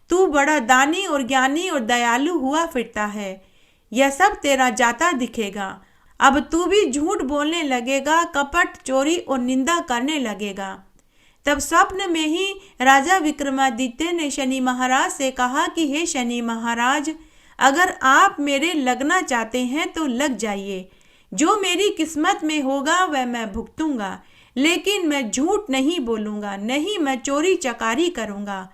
तू बड़ा दानी और ज्ञानी और दयालु हुआ फिरता है, यह सब तेरा जाता दिखेगा। अब तू भी झूठ बोलने लगेगा, कपट, चोरी और निंदा करने लगेगा। तब स्वप्न में ही राजा विक्रमादित्य ने शनि महाराज से कहा कि हे शनि महाराज, अगर आप मेरे लगना चाहते हैं तो लग जाइए, जो मेरी किस्मत में होगा वह मैं भुगतूंगा, लेकिन मैं झूठ नहीं बोलूंगा, नहीं मैं चोरी चकारी करूंगा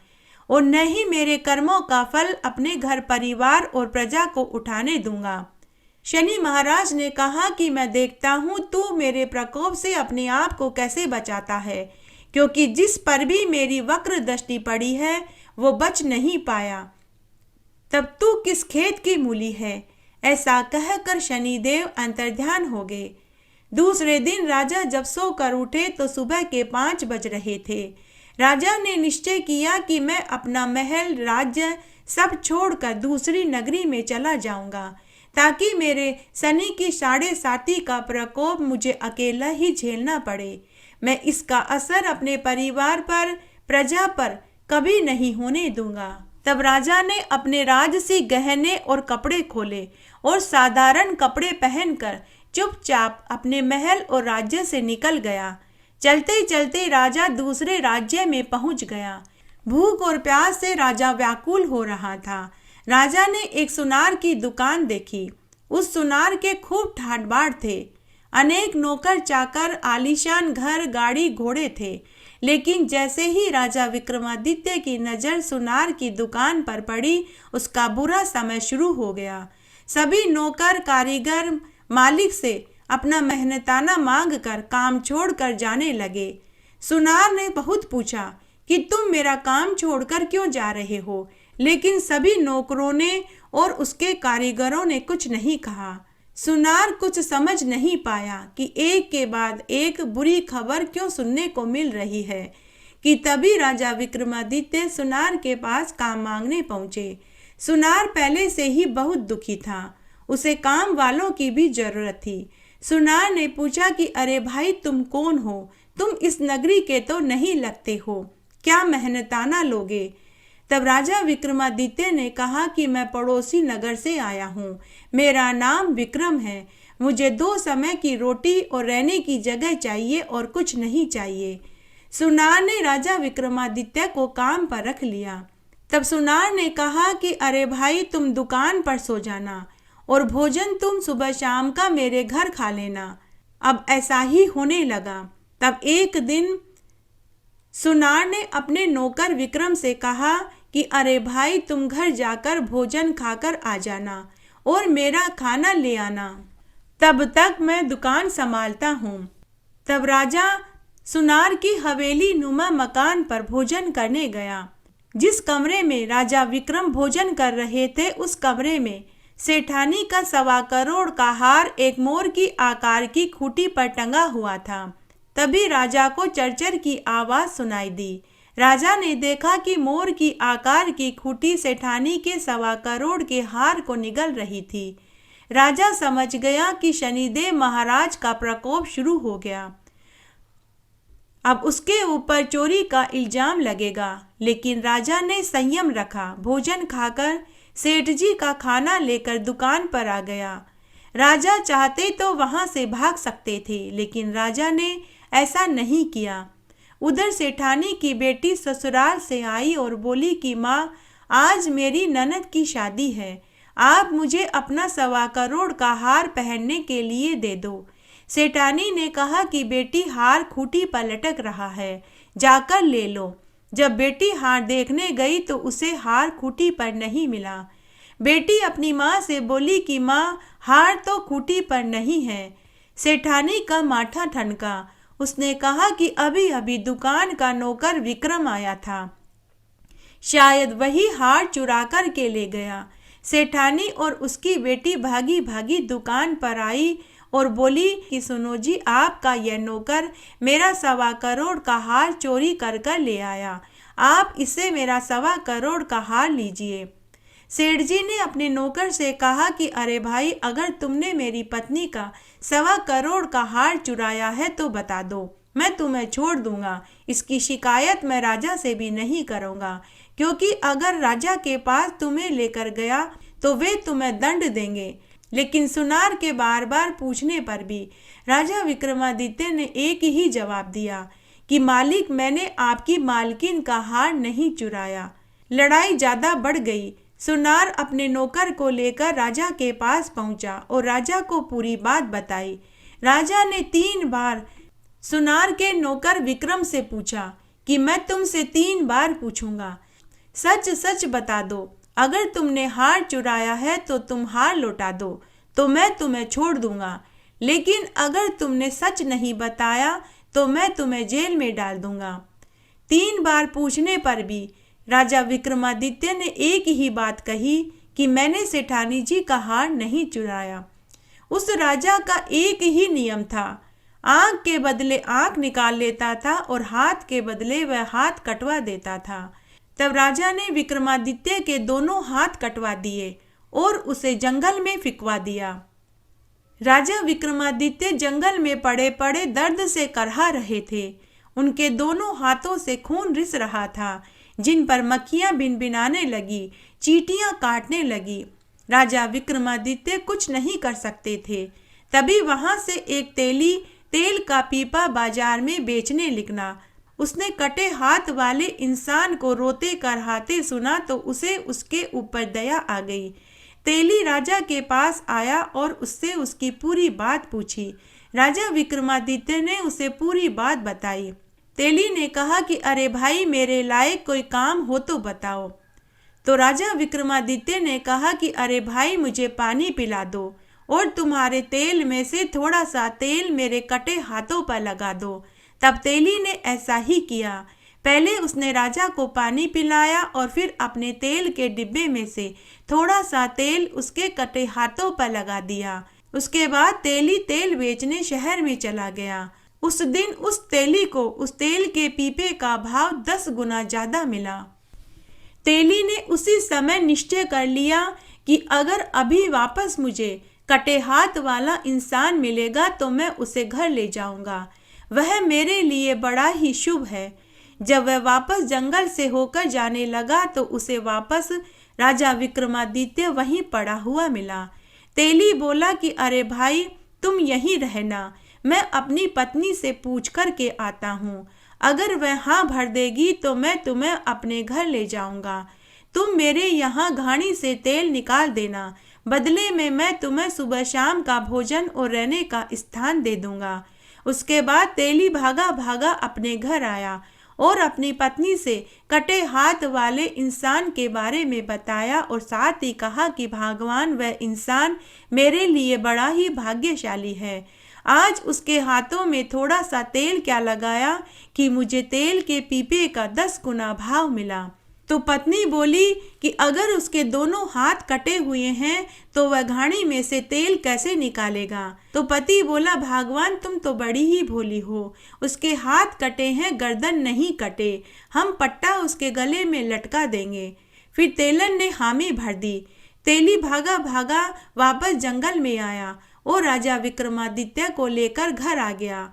और न ही मेरे कर्मों का फल अपने घर परिवार और प्रजा को उठाने दूंगा। शनि महाराज ने कहा कि मैं देखता हूँ तू मेरे प्रकोप से अपने आप को कैसे बचाता है, क्योंकि जिस पर भी मेरी वक्र दृष्टि पड़ी है वो बच नहीं पाया। तब तू किस खेत की मूली है? ऐसा कहकर शनिदेव अंतर्ध्यान हो गए। दूसरे दिन राजा जब सोकर उठे तो सुबह के 5 बज रहे थे। राजा ने निश्चय किया कि मैं अपना महल राज्य सब छोड़कर दूसरी नगरी में चला जाऊंगा, ताकि मेरे शनि की 7.5 का प्रकोप मुझे अकेला ही झेलना पड़े। मैं इसका असर अपने परिवार पर, प्रजा पर कभी नहीं होने दूंगा। तब राजा ने अपने राजसी गहने और कपड़े खोले और साधारण कपड़े पहनकर चुपचाप अपने महल और राज्य से निकल गया। चलते चलते राजा दूसरे राज्य में पहुंच गया। भूख और प्यास से राजा व्याकुल हो रहा था। राजा ने एक सुनार की दुकान देखी। उस सुनार के खूब ठाट बाट थे। अनेक नौकर चाकर, आलीशान घर, गाड़ी, घोड़े थे। लेकिन जैसे ही राजा विक्रमादित्य की नज़र सुनार की दुकान पर पड़ी, उसका बुरा समय शुरू हो गया। सभी नौकर कारीगर मालिक से अपना मेहनताना मांग कर काम छोड़कर जाने लगे। सुनार ने बहुत पूछा कि तुम मेरा काम छोड़कर क्यों जा रहे हो, लेकिन सभी नौकरों ने और उसके कारीगरों ने कुछ नहीं कहा। सुनार कुछ समझ नहीं पाया कि एक के बाद एक बुरी खबर क्यों सुनने को मिल रही है कि तभी राजा विक्रमादित्य सुनार के पास काम मांगने पहुंचे। सुनार पहले से ही बहुत दुखी था। उसे काम वालों की भी जरूरत थी। सुनार ने पूछा कि अरे भाई, तुम कौन हो? तुम इस नगरी के तो नहीं लगते हो, क्या मेहनताना लोगे? तब राजा विक्रमादित्य ने कहा कि मैं पड़ोसी नगर से आया हूँ। मेरा नाम विक्रम है। मुझे 2 समय की रोटी और रहने की जगह चाहिए और कुछ नहीं चाहिए। सुनार ने राजा विक्रमादित्य को काम पर रख लिया। तब सुनार ने कहा कि अरे भाई, तुम दुकान पर सो जाना और भोजन तुम सुबह शाम का मेरे घर खा लेना। अब ऐसा ही होने लगा। तब एक दिन सुनार ने अपने नौकर विक्रम से कहा कि अरे भाई, तुम घर जाकर भोजन खाकर आ जाना और मेरा खाना ले आना, तब तक मैं दुकान संभालता हूँ। तब राजा सुनार की हवेली नुमा मकान पर भोजन करने गया। जिस कमरे में राजा विक्रम भोजन कर रहे थे, उस कमरे में सेठानी का 1.25 करोड़ का हार एक मोर की आकार की खूंटी पर टंगा हुआ था। तभी राजा को चरचर की आवाज सुनाई दी। राजा ने देखा कि मोर की आकार की खूंटी सेठानी के 1.25 करोड़ के हार को निगल रही थी। राजा समझ गया कि शनिदेव महाराज का प्रकोप शुरू हो गया। अब उसके ऊपर चोरी का इल्जाम लगेगा। लेकिन राजा ने संयम रखा। भोजन खाकर सेठ जी का खाना लेकर दुकान पर आ गया। राजा चाहते तो वहां से भाग सकते थे, लेकिन राजा ने ऐसा नहीं किया। उधर सेठानी की बेटी ससुराल से आई और बोली कि माँ, आज मेरी ननद की शादी है, आप मुझे अपना 1.25 करोड़ का हार पहनने के लिए दे दो। सेठानी ने कहा कि बेटी, हार खूंटी पर लटक रहा है, जाकर ले लो। जब बेटी हार देखने गई तो उसे हार खूंटी पर नहीं मिला। बेटी अपनी माँ से बोली कि माँ, हार तो खूंटी पर नहीं है। सेठानी का माथा ठनका। उसने कहा कि अभी अभी दुकान का नौकर विक्रम आया था, शायद वही हार चुरा कर के ले गया। सेठानी और उसकी बेटी भागी भागी दुकान पर आई और बोली कि सुनो जी, आपका यह नौकर मेरा 1.25 करोड़ का हार चोरी कर कर ले आया। आप इससे मेरा 1.25 करोड़ का हार लीजिए। सेठ जी ने अपने नौकर से कहा कि अरे भाई, अगर तुमने मेरी पत्नी का 1.25 करोड़ का हार चुराया है तो बता दो, मैं तुम्हें छोड़ दूंगा। इसकी शिकायत मैं राजा से भी नहीं करूंगा, क्योंकि अगर राजा के पास तुम्हें लेकर गया तो वे तुम्हें दंड देंगे। लेकिन सुनार के बार बार पूछने पर भी राजा विक्रमादित्य ने एक ही जवाब दिया कि मालिक, मैंने आपकी मालकिन का हार नहीं चुराया। लड़ाई ज्यादा बढ़ गई। सुनार अपने नौकर को लेकर राजा के पास पहुंचा और राजा को पूरी बात बताई। राजा ने 3 बार सुनार के नौकर विक्रम से पूछा कि मैं तुमसे 3 बार पूछूंगा, सच सच बता दो। अगर तुमने हार चुराया है तो तुम हार लौटा दो तो मैं तुम्हें छोड़ दूंगा, लेकिन अगर तुमने सच नहीं बताया तो मैं तुम्हें जेल में डाल दूंगा। 3 बार पूछने पर भी राजा विक्रमादित्य ने एक ही बात कही कि मैंने सेठानी जी का हार नहीं चुराया। उस राजा का एक ही नियम था, आंख के बदले आंख निकाल लेता था और हाथ के बदले वह हाथ कटवा देता था। तब राजा ने विक्रमादित्य के दोनों हाथ कटवा दिए और उसे जंगल में फिकवा दिया। राजा विक्रमादित्य जंगल में पड़े पड़े दर्द से करहा रहे थे। उनके दोनों हाथों से खून रिस रहा था, जिन पर मक्खियां भिनभिनाने लगी, चींटियां काटने लगी। राजा विक्रमादित्य कुछ नहीं कर सकते थे। तभी वहां से एक तेली तेल का पीपा बाजार में बेचने निकला। उसने कटे हाथ वाले इंसान को रोते करहाते सुना तो उसे उसके ऊपर दया आ गई। तेली राजा के पास आया और उससे उसकी पूरी बात पूछी। राजा विक्रमादित्य ने उसे पूरी बात बताई। तेली ने कहा कि अरे भाई, मेरे लायक कोई काम हो तो बताओ। तो राजा विक्रमादित्य ने कहा कि अरे भाई, मुझे पानी पिला दो और तुम्हारे तेल में से थोड़ा सा तेल मेरे कटे हाथों पर लगा दो। तब तेली ने ऐसा ही किया। पहले उसने राजा को पानी पिलाया और फिर अपने तेल के डिब्बे में से थोड़ा सा तेल उसके कटे हाथों पर लगा दिया। उसके बाद तेली तेल बेचने शहर में चला गया। उस दिन उस तेली को उस तेल के पीपे का भाव 10 गुना ज्यादा मिला। तेली ने उसी समय निश्चय कर लिया कि अगर अभी वापस मुझे कटे हाथ वाला इंसान मिलेगा तो मैं उसे घर ले जाऊंगा। वह मेरे लिए बड़ा ही शुभ है। जब वह वापस जंगल से होकर जाने लगा तो उसे वापस राजा विक्रमादित्य वहीं पड़ा हुआ मिला। तेली बोला कि अरे भाई, तुम यहीं रहना, मैं अपनी पत्नी से पूछ कर के आता हूँ। अगर वह हाँ भर देगी तो मैं तुम्हें अपने घर ले जाऊंगा। तुम मेरे यहाँ घानी से तेल निकाल देना, बदले में मैं तुम्हें सुबह शाम का भोजन और रहने का स्थान दे दूंगा। उसके बाद तेली भागा भागा अपने घर आया और अपनी पत्नी से कटे हाथ वाले इंसान के बारे में बताया और साथ ही कहा कि भगवान, वह इंसान मेरे लिए बड़ा ही भाग्यशाली है। आज उसके हाथों में थोड़ा सा तेल क्या लगाया कि मुझे तेल के पीपे का 10 गुना भाव मिला। तो पत्नी बोली कि अगर उसके दोनों हाथ कटे हुए हैं तो वह घानी में से तेल कैसे निकालेगा। तो पति बोला, भगवान, तुम तो बड़ी ही भोली हो। उसके हाथ कटे हैं, गर्दन नहीं कटे। हम पट्टा उसके गले में लटका देंगे। फिर तेलन ने हामी भर दी। तेली भागा भागा वापस जंगल में आया और राजा विक्रमादित्य को लेकर घर आ गया।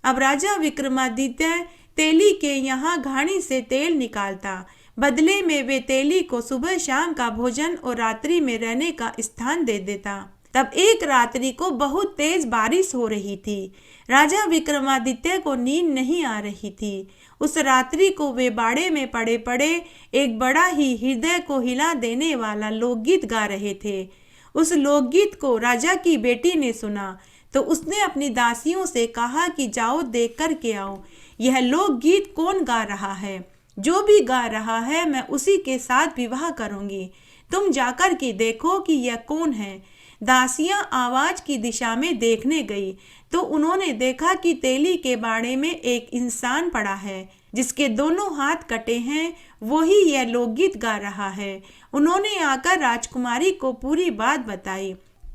अब राजा विक्रमादित्य तेली के यहाँ घानी से तेल निकालता, बदले में वे तेली को सुबह शाम का भोजन और रात्रि में रहने का स्थान दे देता। तब एक रात्रि को बहुत तेज बारिश हो रही थी। राजा विक्रमादित्य को नींद नहीं आ रही थी। उस रात्रि को वे बाड़े में पड़े पड़े एक बड़ा ही हृदय को हिला देने वाला लोकगीत गा रहे थे। उस लोकगीत को राजा की बेटी ने सुना तो उसने अपनी दासियों से कहा कि जाओ देख कर के आओ, यह लोकगीत कौन गा रहा है। जो भी गा रहा है मैं उसी के साथ विवाह करूंगी। तुम जाकर के देखो कि यह कौन है। दासियां आवाज की दिशा में देखने गई तो उन्होंने देखा कि तेली के बाड़े में एक इंसान पड़ा है जिसके दोनों हाथ कटे हैं। वही यह लोकगीत गा रहा है। उन्होंने आकर राजकुमारी को पूरी बात बताई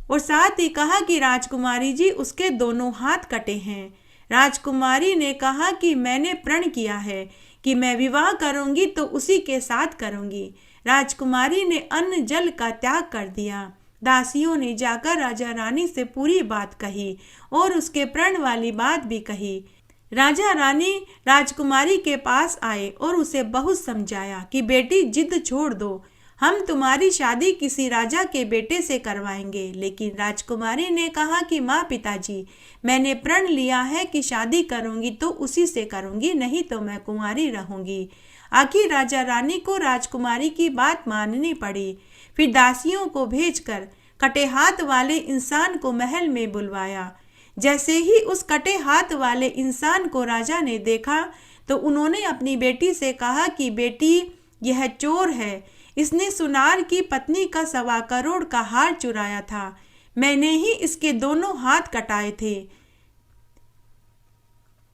और साथ ही कहा कि राजकुमारी जी, उसके दोनों हाथ कटे हैं। राजकुमारी ने कहा कि मैंने प्रण किया है कि मैं विवाह करूंगी तो उसी के साथ करूंगी। राजकुमारी ने अन्न जल का त्याग कर दिया। दासियों ने जाकर राजा रानी से पूरी बात कही और उसके प्रण वाली बात भी कही। राजा रानी राजकुमारी के पास आए और उसे बहुत समझाया कि बेटी, जिद छोड़ दो, हम तुम्हारी शादी किसी राजा के बेटे से करवाएंगे। लेकिन राजकुमारी ने कहा कि माँ, पिताजी, मैंने प्रण लिया है कि शादी करूंगी तो उसी से करूंगी, नहीं तो मैं कुंवारी रहूंगी। आखिर राजा रानी को राजकुमारी की बात माननी पड़ी। फिर दासियों को भेजकर कटे हाथ वाले इंसान को महल में बुलवाया। जैसे ही उस कटे हाथ वाले इंसान को राजा ने देखा तो उन्होंने अपनी बेटी से कहा कि बेटी, यह चोर है, इसने सुनार की पत्नी का 1.25 करोड़ का हार चुराया था। मैंने ही इसके दोनों हाथ कटाए थे।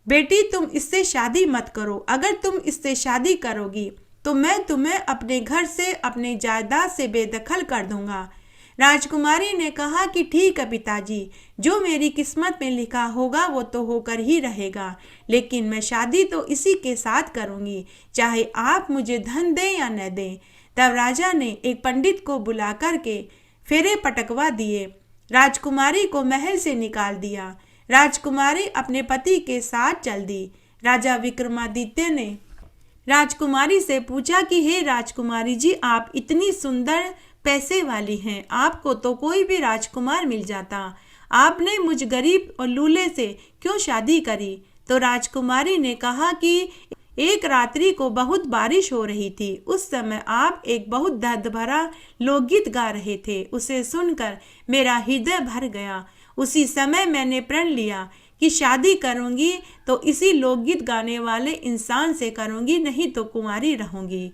बेटी, तुम इससे शादी मत करो। अगर तुम इससे शादी करोगी तो मैं तुम्हें अपने घर से, अपने जायदाद से बेदखल कर दूंगा। राजकुमारी ने कहा कि ठीक है पिताजी, जो मेरी किस्मत में लिखा होगा वो तो होकर ही रहेगा, लेकिन मैं शादी तो इसी के साथ करूंगी, चाहे आप मुझे धन दें या न दें। तब राजा ने एक पंडित को बुला करके फेरे पटकवा दिए, राजकुमारी को महल से निकाल दिया। राजकुमारी अपने पति के साथ चल दी। राजा विक्रमादित्य ने राजकुमारी से पूछा कि हे राजकुमारी जी, आप इतनी सुंदर, पैसे वाली हैं, आपको तो कोई भी राजकुमार मिल जाता, आपने मुझ गरीब और लूले से क्यों शादी करी? तो राजकुमारी ने कहा कि एक रात्रि को बहुत बारिश हो रही थी। उस समय आप एक बहुत दर्द भरा लोकगीत गा रहे थे। उसे सुनकर मेरा हृदय भर गया। उसी समय मैंने प्रण लिया कि शादी करूंगी तो इसी लोकगीत गाने वाले इंसान से करूंगी, नहीं तो कुंवारी रहूंगी।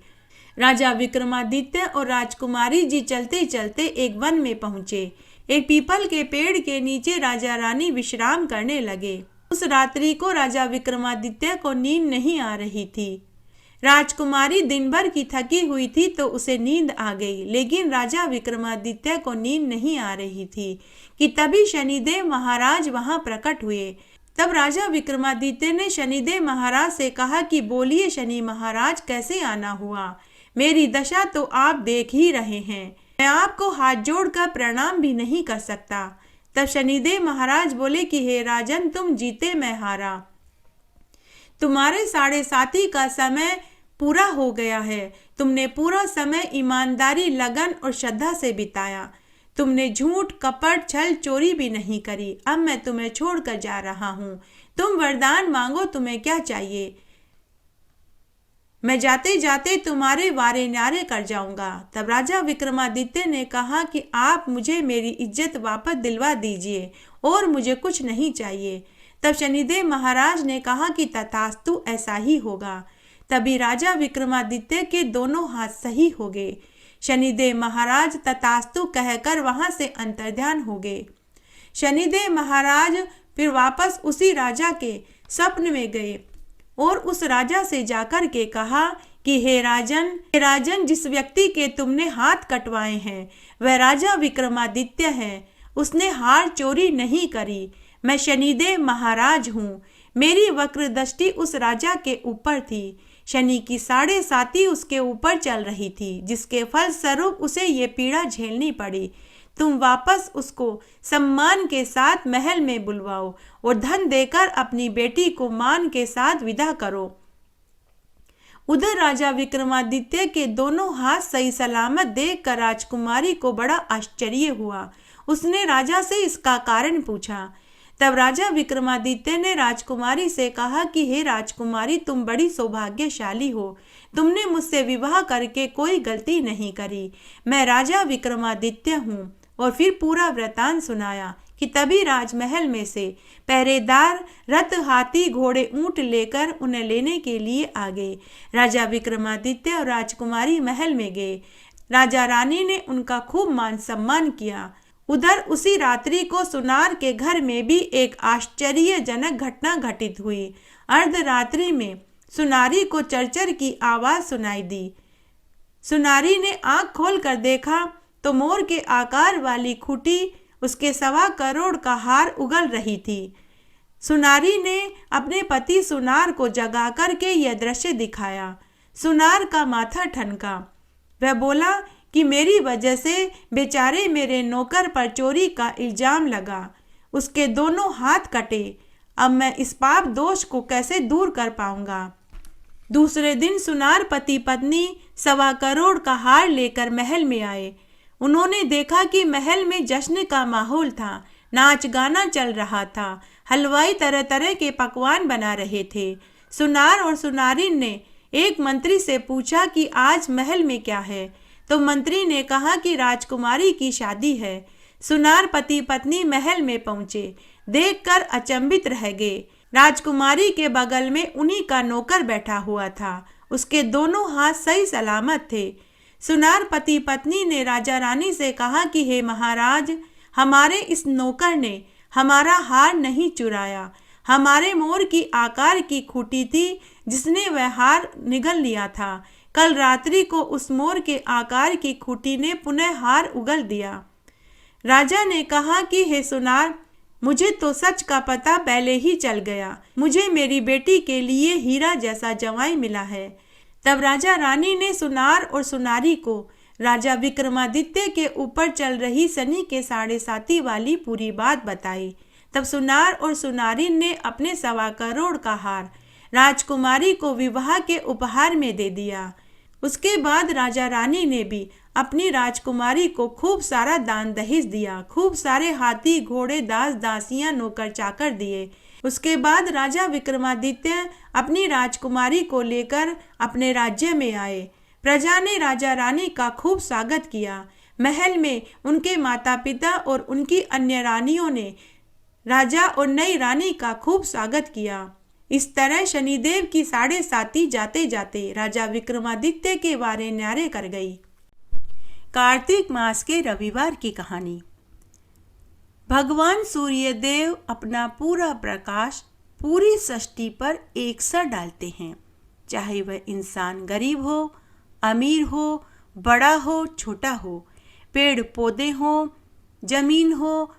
राजा विक्रमादित्य और राजकुमारी जी चलते चलते एक वन में पहुंचे। एक पीपल के पेड़ के नीचे राजा रानी विश्राम करने लगे। उस रात्रि को राजा विक्रमादित्य को नींद नहीं आ रही थी। राजकुमारी दिन भर की थकी हुई थी तो उसे नींद आ गई, लेकिन राजा विक्रमादित्य को नींद नहीं आ रही थी कि तभी शनिदेव महाराज वहां प्रकट हुए। तब राजा विक्रमादित्य ने शनिदेव महाराज से कहा कि बोलिए शनि महाराज, कैसे आना हुआ? मेरी दशा तो आप देख ही रहे हैं, मैं आपको हाथ जोड़कर प्रणाम भी नहीं कर सकता। तब शनिदेव महाराज बोले कि हे राजन, तुम जीते मैं हारा, तुम्हारे 7.5 का समय पूरा हो गया है। तुमने पूरा समय ईमानदारी, लगन और श्रद्धा से बिताया। तुमने झूठ, कपट, छल, चोरी भी नहीं करी। अब मैं तुम्हें छोड़कर जा रहा हूँ। तुम वरदान मांगो, तुम्हें क्या चाहिए? मैं जाते जाते तुम्हारे वारे न्यारे कर जाऊंगा। तब राजा विक्रमादित्य ने कहा कि आप मुझे मेरी इज्जत वापस दिलवा दीजिए और मुझे कुछ नहीं चाहिए। तब शनिदेव महाराज ने कहा कि तथास्तु, ऐसा ही होगा। तभी राजा विक्रमादित्य के दोनों हाथ सही हो गए। शनिदेव महाराज तथास्तु कहकर वहां से अंतर्ध्यान हो गए। शनिदेव महाराज फिर वापस उसी राजा के स्वप्न में गए और उस राजा से जाकर के कहा कि हे राजन, जिस व्यक्ति के तुमने हाथ कटवाए हैं वह राजा विक्रमादित्य है। उसने हार चोरी नहीं करी। मैं शनिदेव महाराज हूँ। मेरी वक्र दृष्टि उस राजा के ऊपर थी। शनि की 7.5 उसके ऊपर चल रही थी, जिसके फल स्वरूप उसे ये पीड़ा झेलनी पड़ी। तुम वापस उसको सम्मान के साथ महल में बुलवाओ और धन देकर अपनी बेटी को मान के साथ विदा करो। उधर राजा विक्रमादित्य के दोनों हाथ सही सलामत देखकर राजकुमारी को बड़ा आश्चर्य हुआ। उसने राजा से इसका कारण पूछा। तब राजा विक्रमादित्य ने राजकुमारी से कहा कि हे राजकुमारी, तुम बड़ी सौभाग्यशाली हो। तुमने मुझसे विवाह करके कोई गलती नहीं करी। मैं राजा विक्रमादित्य हूँ। और फिर पूरा वृतांत सुनाया कि तभी राजमहल में से पहरेदार रथ, हाथी, घोड़े, ऊंट लेकर उन्हें लेने के लिए आ गए। राजा विक्रमादित्य और राजकुमारी महल में गए। राजा रानी ने उनका खूब मान सम्मान किया। उधर उसी रात्रि को सुनार के घर में भी एक आश्चर्यजनक घटना घटित हुई। अर्धरात्रि में सुनारी को चरचर की आवाज सुनाई दी। सुनारी ने आंख खोलकर देखा तो मोर के आकार वाली खूंटी उसके 1.25 करोड़ का हार उगल रही थी। सुनारी ने अपने पति सुनार को जगा करके यह दृश्य दिखाया। सुनार का माथा ठनका। वह बोला कि मेरी वजह से बेचारे मेरे नौकर पर चोरी का इल्जाम लगा, उसके दोनों हाथ कटे। अब मैं इस पाप दोष को कैसे दूर कर पाऊंगा? दूसरे दिन सुनार पति पत्नी 1.25 करोड़ का हार लेकर महल में आए। उन्होंने देखा कि महल में जश्न का माहौल था। नाच गाना चल रहा था। हलवाई तरह तरह के पकवान बना रहे थे। सुनार और सुनारिन ने एक मंत्री से पूछा कि आज महल में क्या है। तो मंत्री ने कहा कि राजकुमारी की शादी है। सुनार पति पत्नी महल में पहुंचे, देखकर अचंभित रह गए। राजकुमारी के बगल में उन्हीं का नौकर बैठा हुआ था। उसके दोनों हाथ सही सलामत थे। सुनार पति पत्नी ने राजा रानी से कहा कि हे महाराज, हमारे इस नौकर ने हमारा हार नहीं चुराया। हमारे मोर की आकार की खूंटी थी जिसने वह हार निगल लिया था। कल रात्रि को उस मोर के आकार की खूंटी ने पुनः हार उगल दिया। राजा ने कहा कि हे सुनार, मुझे तो सच का पता पहले ही चल गया। मुझे मेरी बेटी के लिए हीरा जैसा जवाई मिला है। तब राजा रानी ने सुनार और सुनारी को राजा विक्रमादित्य के ऊपर चल रही शनि के 7.5 वाली पूरी बात बताई। तब सुनार और सुनारी ने अपने 1.25 करोड़ का हार राजकुमारी को विवाह के उपहार में दे दिया। उसके बाद राजा रानी ने भी अपनी राजकुमारी को खूब सारा दान दहेज दिया। खूब सारे हाथी घोड़े दास दासियां नौकर चाकर दिए। उसके बाद राजा विक्रमादित्य अपनी राजकुमारी को लेकर अपने राज्य में आए। प्रजा ने राजा रानी का खूब स्वागत किया। महल में उनके माता पिता और उनकी अन्य रानियों ने राजा और नई रानी का खूब स्वागत किया। इस तरह शनिदेव की 7.5 जाते जाते राजा विक्रमादित्य के वारे न्यारे कर गई। कार्तिक मास के रविवार की कहानी। भगवान सूर्यदेव अपना पूरा प्रकाश पूरी सृष्टि पर एक सा डालते हैं, चाहे वह इंसान गरीब हो, अमीर हो, बड़ा हो, छोटा हो, पेड़ पौधे हो, जमीन हो,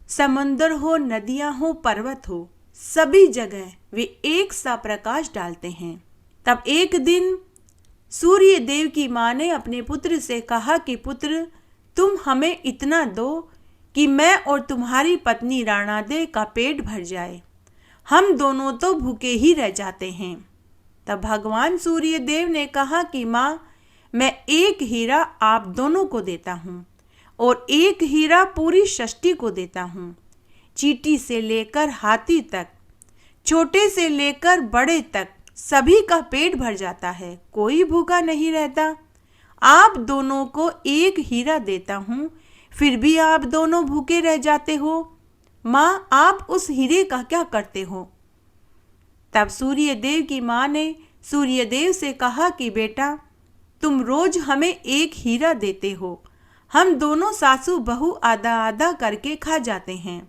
समंदर हो, नदियां हो, पर्वत हो, सभी जगह वे एक सा प्रकाश डालते हैं। तब एक दिन सूर्य देव की माँ ने अपने पुत्र से कहा कि पुत्र, तुम हमें इतना दो कि मैं और तुम्हारी पत्नी राणादेव का पेट भर जाए। हम दोनों तो भूखे ही रह जाते हैं। तब भगवान सूर्य देव ने कहा कि माँ, मैं एक हीरा आप दोनों को देता हूँ और एक हीरा पूरी सृष्टि को देता हूँ। चींटी से लेकर हाथी तक, छोटे से लेकर बड़े तक सभी का पेट भर जाता है, कोई भूखा नहीं रहता। आप दोनों को एक हीरा देता हूँ, फिर भी आप दोनों भूखे रह जाते हो। माँ, आप उस हीरे का क्या करते हो? तब सूर्यदेव की माँ ने सूर्यदेव से कहा कि बेटा, तुम रोज हमें एक हीरा देते हो, हम दोनों सासू बहू आधा आधा करके खा जाते हैं।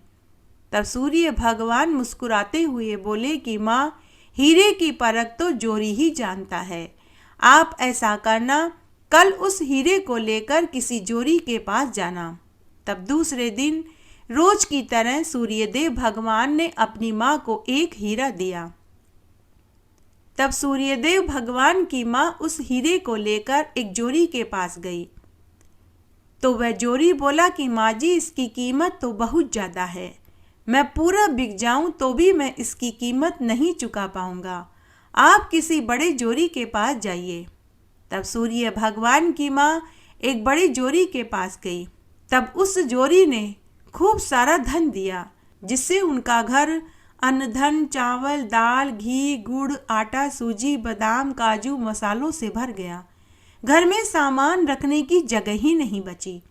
तब सूर्य भगवान मुस्कुराते हुए बोले कि माँ, हीरे की परख तो जोरी ही जानता है। आप ऐसा करना, कल उस हीरे को लेकर किसी जोरी के पास जाना। तब दूसरे दिन रोज की तरह सूर्यदेव भगवान ने अपनी माँ को एक हीरा दिया। तब सूर्यदेव भगवान की माँ उस हीरे को लेकर एक जोरी के पास गई। तो वह जोरी बोला कि माँ जी, इसकी कीमत तो बहुत ज़्यादा है, मैं पूरा बिक जाऊं तो भी मैं इसकी कीमत नहीं चुका पाऊंगा। आप किसी बड़े जोरी के पास जाइए। तब सूर्य भगवान की माँ एक बड़े जोरी के पास गई। तब उस जोरी ने खूब सारा धन दिया, जिससे उनका घर अन्न धन, चावल, दाल, घी, गुड़, आटा, सूजी, बादाम, काजू, मसालों से भर गया। घर में सामान रखने की जगह ही नहीं बची।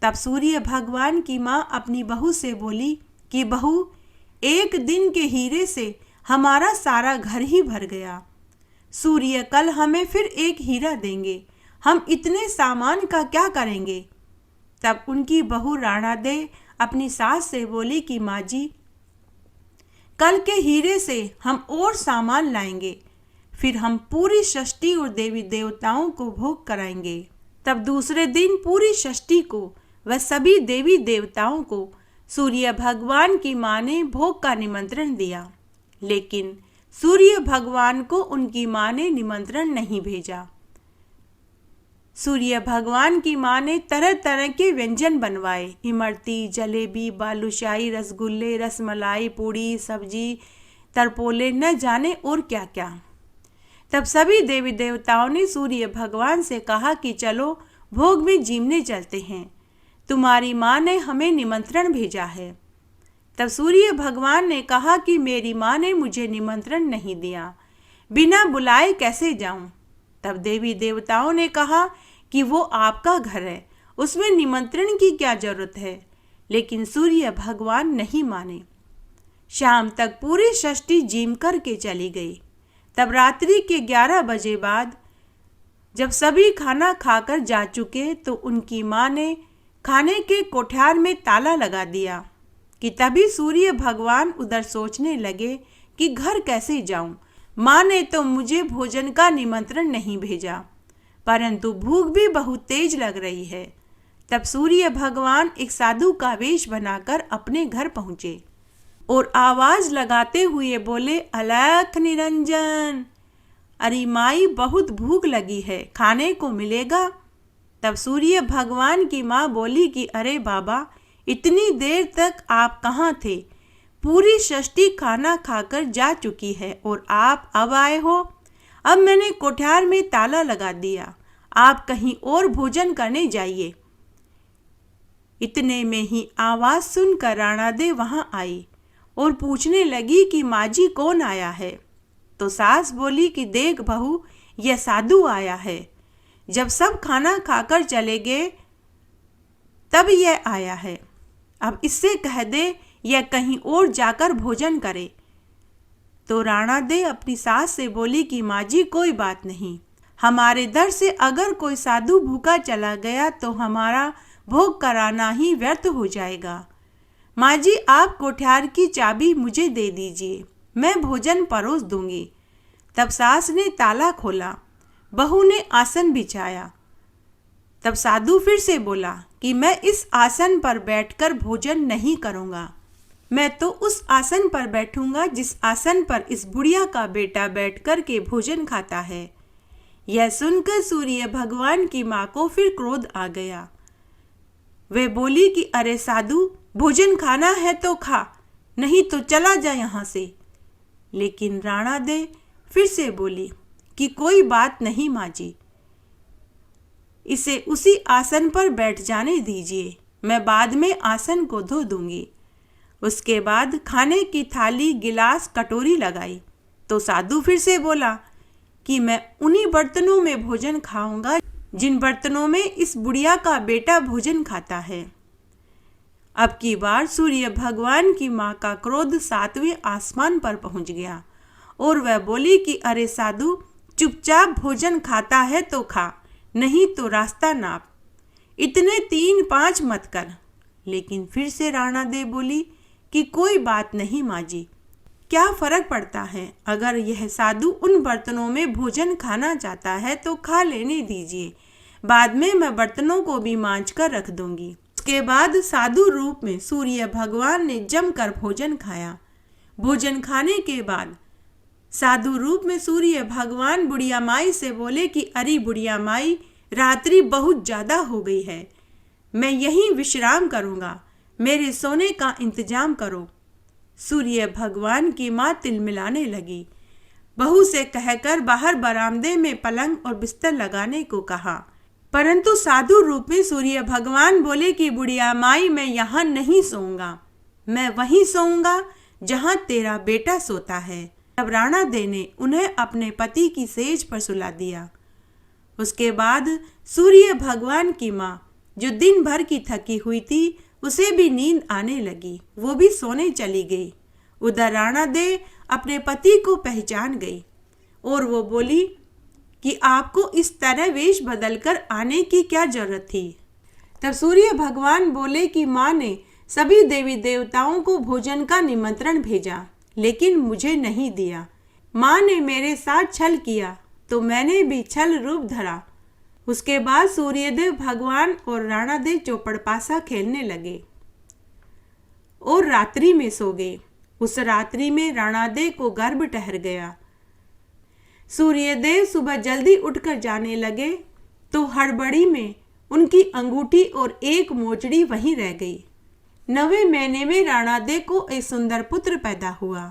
तब सूर्य भगवान की माँ अपनी बहू से बोली कि बहू, एक दिन के हीरे से हमारा सारा घर ही भर गया। सूर्य कल हमें फिर एक हीरा देंगे, हम इतने सामान का क्या करेंगे? तब उनकी बहू राणादेव अपनी सास से बोली कि माँ जी, कल के हीरे से हम और सामान लाएंगे, फिर हम पूरी सृष्टि और देवी देवताओं को भोग कराएंगे। तब दूसरे दिन पूरी सृष्टि को व सभी देवी देवताओं को सूर्य भगवान की माँ ने भोग का निमंत्रण दिया, लेकिन सूर्य भगवान को उनकी माँ ने निमंत्रण नहीं भेजा। सूर्य भगवान की माँ ने तरह तरह के व्यंजन बनवाए, इमरती, जलेबी, बालूशाही, रसगुल्ले, रसमलाई, पूड़ी, सब्जी, तरपोले, न जाने और क्या क्या। तब सभी देवी देवताओं ने सूर्य भगवान से कहा कि चलो भोग में जीमने चलते हैं, तुम्हारी माँ ने हमें निमंत्रण भेजा है। तब सूर्य भगवान ने कहा कि मेरी माँ ने मुझे निमंत्रण नहीं दिया, बिना बुलाए कैसे जाऊं? तब देवी देवताओं ने कहा कि वो आपका घर है, उसमें निमंत्रण की क्या जरूरत है। लेकिन सूर्य भगवान नहीं माने। शाम तक पूरी षष्ठी जीम करके चली गई। तब रात्रि के 11 बजे बाद जब सभी खाना खाकर जा चुके तो उनकी माँ ने खाने के कोठार में ताला लगा दिया कि तभी सूर्य भगवान उधर सोचने लगे कि घर कैसे जाऊं। माँ ने तो मुझे भोजन का निमंत्रण नहीं भेजा, परंतु भूख भी बहुत तेज लग रही है। तब सूर्य भगवान एक साधु का वेश बनाकर अपने घर पहुँचे और आवाज लगाते हुए बोले, अलख निरंजन, अरे माई बहुत भूख लगी है, खाने को मिलेगा। तब सूर्य भगवान की माँ बोली कि अरे बाबा, इतनी देर तक आप कहाँ थे? पूरी षष्ठी खाना खाकर जा चुकी है और आप अब आए हो। अब मैंने कोठार में ताला लगा दिया, आप कहीं और भोजन करने जाइए। इतने में ही आवाज सुनकर राणा दे वहाँ आई और पूछने लगी कि माँ जी कौन आया है। तो सास बोली कि देख बहू, यह साधु आया है। जब सब खाना खाकर चले गए तब यह आया है। अब इससे कह दे यह कहीं और जाकर भोजन करे। तो राणा दे अपनी सास से बोली कि माँ जी कोई बात नहीं, हमारे दर से अगर कोई साधु भूखा चला गया तो हमारा भोग कराना ही व्यर्थ हो जाएगा। माँ जी आप कोठार की चाबी मुझे दे दीजिए, मैं भोजन परोस दूंगी। तब सास ने ताला खोला, बहू ने आसन बिछाया। तब साधु फिर से बोला कि मैं इस आसन पर बैठकर भोजन नहीं करूँगा, मैं तो उस आसन पर बैठूंगा जिस आसन पर इस बुढ़िया का बेटा बैठकर के भोजन खाता है। यह सुनकर सूर्य भगवान की माँ को फिर क्रोध आ गया। वे बोली कि अरे साधु, भोजन खाना है तो खा, नहीं तो चला जा यहाँ से। लेकिन राणा दे फिर से बोली कि कोई बात नहीं माँ जी, इसे उसी आसन पर बैठ जाने दीजिए, मैं बाद में आसन को धो दूंगी। उसके बाद खाने की थाली, गिलास, कटोरी लगाई तो साधु फिर से बोला कि मैं उन्हीं बर्तनों में भोजन खाऊंगा जिन बर्तनों में इस बुढ़िया का बेटा भोजन खाता है। अब की बार सूर्य भगवान की माँ का क्रोध 7वें आसमान पर पहुंच गया और वह बोली कि अरे साधु, चुपचाप भोजन खाता है तो खा, नहीं तो रास्ता नाप, इतने 3-5 मत कर। लेकिन फिर से राणा दे बोली कि कोई बात नहीं माँ जी, क्या फर्क पड़ता है, अगर यह साधु उन बर्तनों में भोजन खाना चाहता है तो खा लेने दीजिए, बाद में मैं बर्तनों को भी मांज कर रख दूंगी। उसके बाद साधु रूप में सूर्य भगवान ने जमकर भोजन खाया। भोजन खाने के बाद साधु रूप में सूर्य भगवान बुढ़िया माई से बोले कि अरे बुढ़िया माई, रात्रि बहुत ज़्यादा हो गई है, मैं यहीं विश्राम करूँगा, मेरे सोने का इंतजाम करो। सूर्य भगवान की माँ तिलमिलाने लगी। बहू से कहकर बाहर बरामदे में पलंग और बिस्तर लगाने को कहा, परंतु साधु रूप में सूर्य भगवान बोले कि बुढ़िया माई, मैं यहाँ नहीं सोऊंगा, मैं वहीं सोऊंगा जहाँ तेरा बेटा सोता है। तब राणा दे ने उन्हें अपने पति की सेज पर सुला दिया। उसके बाद सूर्य भगवान की माँ, जो दिन भर की थकी हुई थी, उसे भी नींद आने लगी, वो भी सोने चली गई। उधर राणा दे अपने पति को पहचान गई और वो बोली कि आपको इस तरह वेश बदलकर आने की क्या जरूरत थी। तब सूर्य भगवान बोले कि माँ ने सभी देवी देवताओं को भोजन का निमंत्रण भेजा, लेकिन मुझे नहीं दिया। माँ ने मेरे साथ छल किया तो मैंने भी छल रूप धरा। उसके बाद सूर्यदेव भगवान और राणा देव चौपड़पासा खेलने लगे और रात्रि में सो गए। उस रात्रि में राणा देव को गर्भ ठहर गया। सूर्यदेव सुबह जल्दी उठकर जाने लगे तो हड़बड़ी में उनकी अंगूठी और एक मोचड़ी वहीं रह गई। 9वें महीने में राणा देव को एक सुंदर पुत्र पैदा हुआ।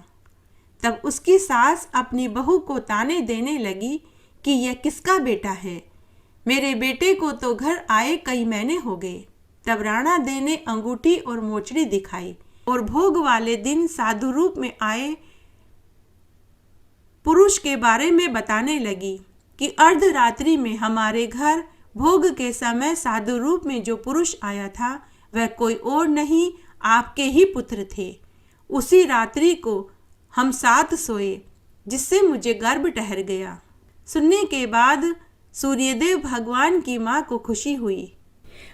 तब उसकी सास अपनी बहू को ताने देने लगी कि यह किसका बेटा है, मेरे बेटे को तो घर आए कई महीने हो गए। तब राणा दे ने अंगूठी और मोचड़ी दिखाई और भोग वाले दिन साधु रूप में आए पुरुष के बारे में बताने लगी कि अर्धरात्रि में हमारे घर भोग के समय साधु रूप में जो पुरुष आया था वह कोई और नहीं आपके ही पुत्र थे। उसी रात्रि को हम साथ सोए जिससे मुझे गर्भ ठहर गया। सुनने के बाद सूर्यदेव भगवान की माँ को खुशी हुई।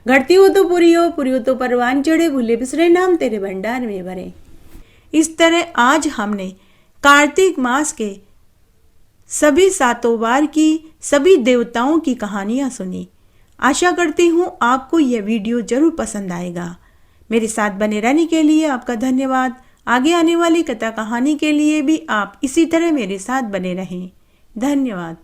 घटती हो तो पूरी हो तो परवान चढ़े, भूले बिसरे नाम तेरे भंडार में भरे। इस तरह आज हमने कार्तिक मास के सभी 7 वार की सभी देवताओं की कहानियां सुनी। आशा करती हूँ आपको यह वीडियो जरूर पसंद आएगा। मेरे साथ बने रहने के लिए आपका धन्यवाद। आगे आने वाली कथा कहानी के लिए भी आप इसी तरह मेरे साथ बने रहें। धन्यवाद।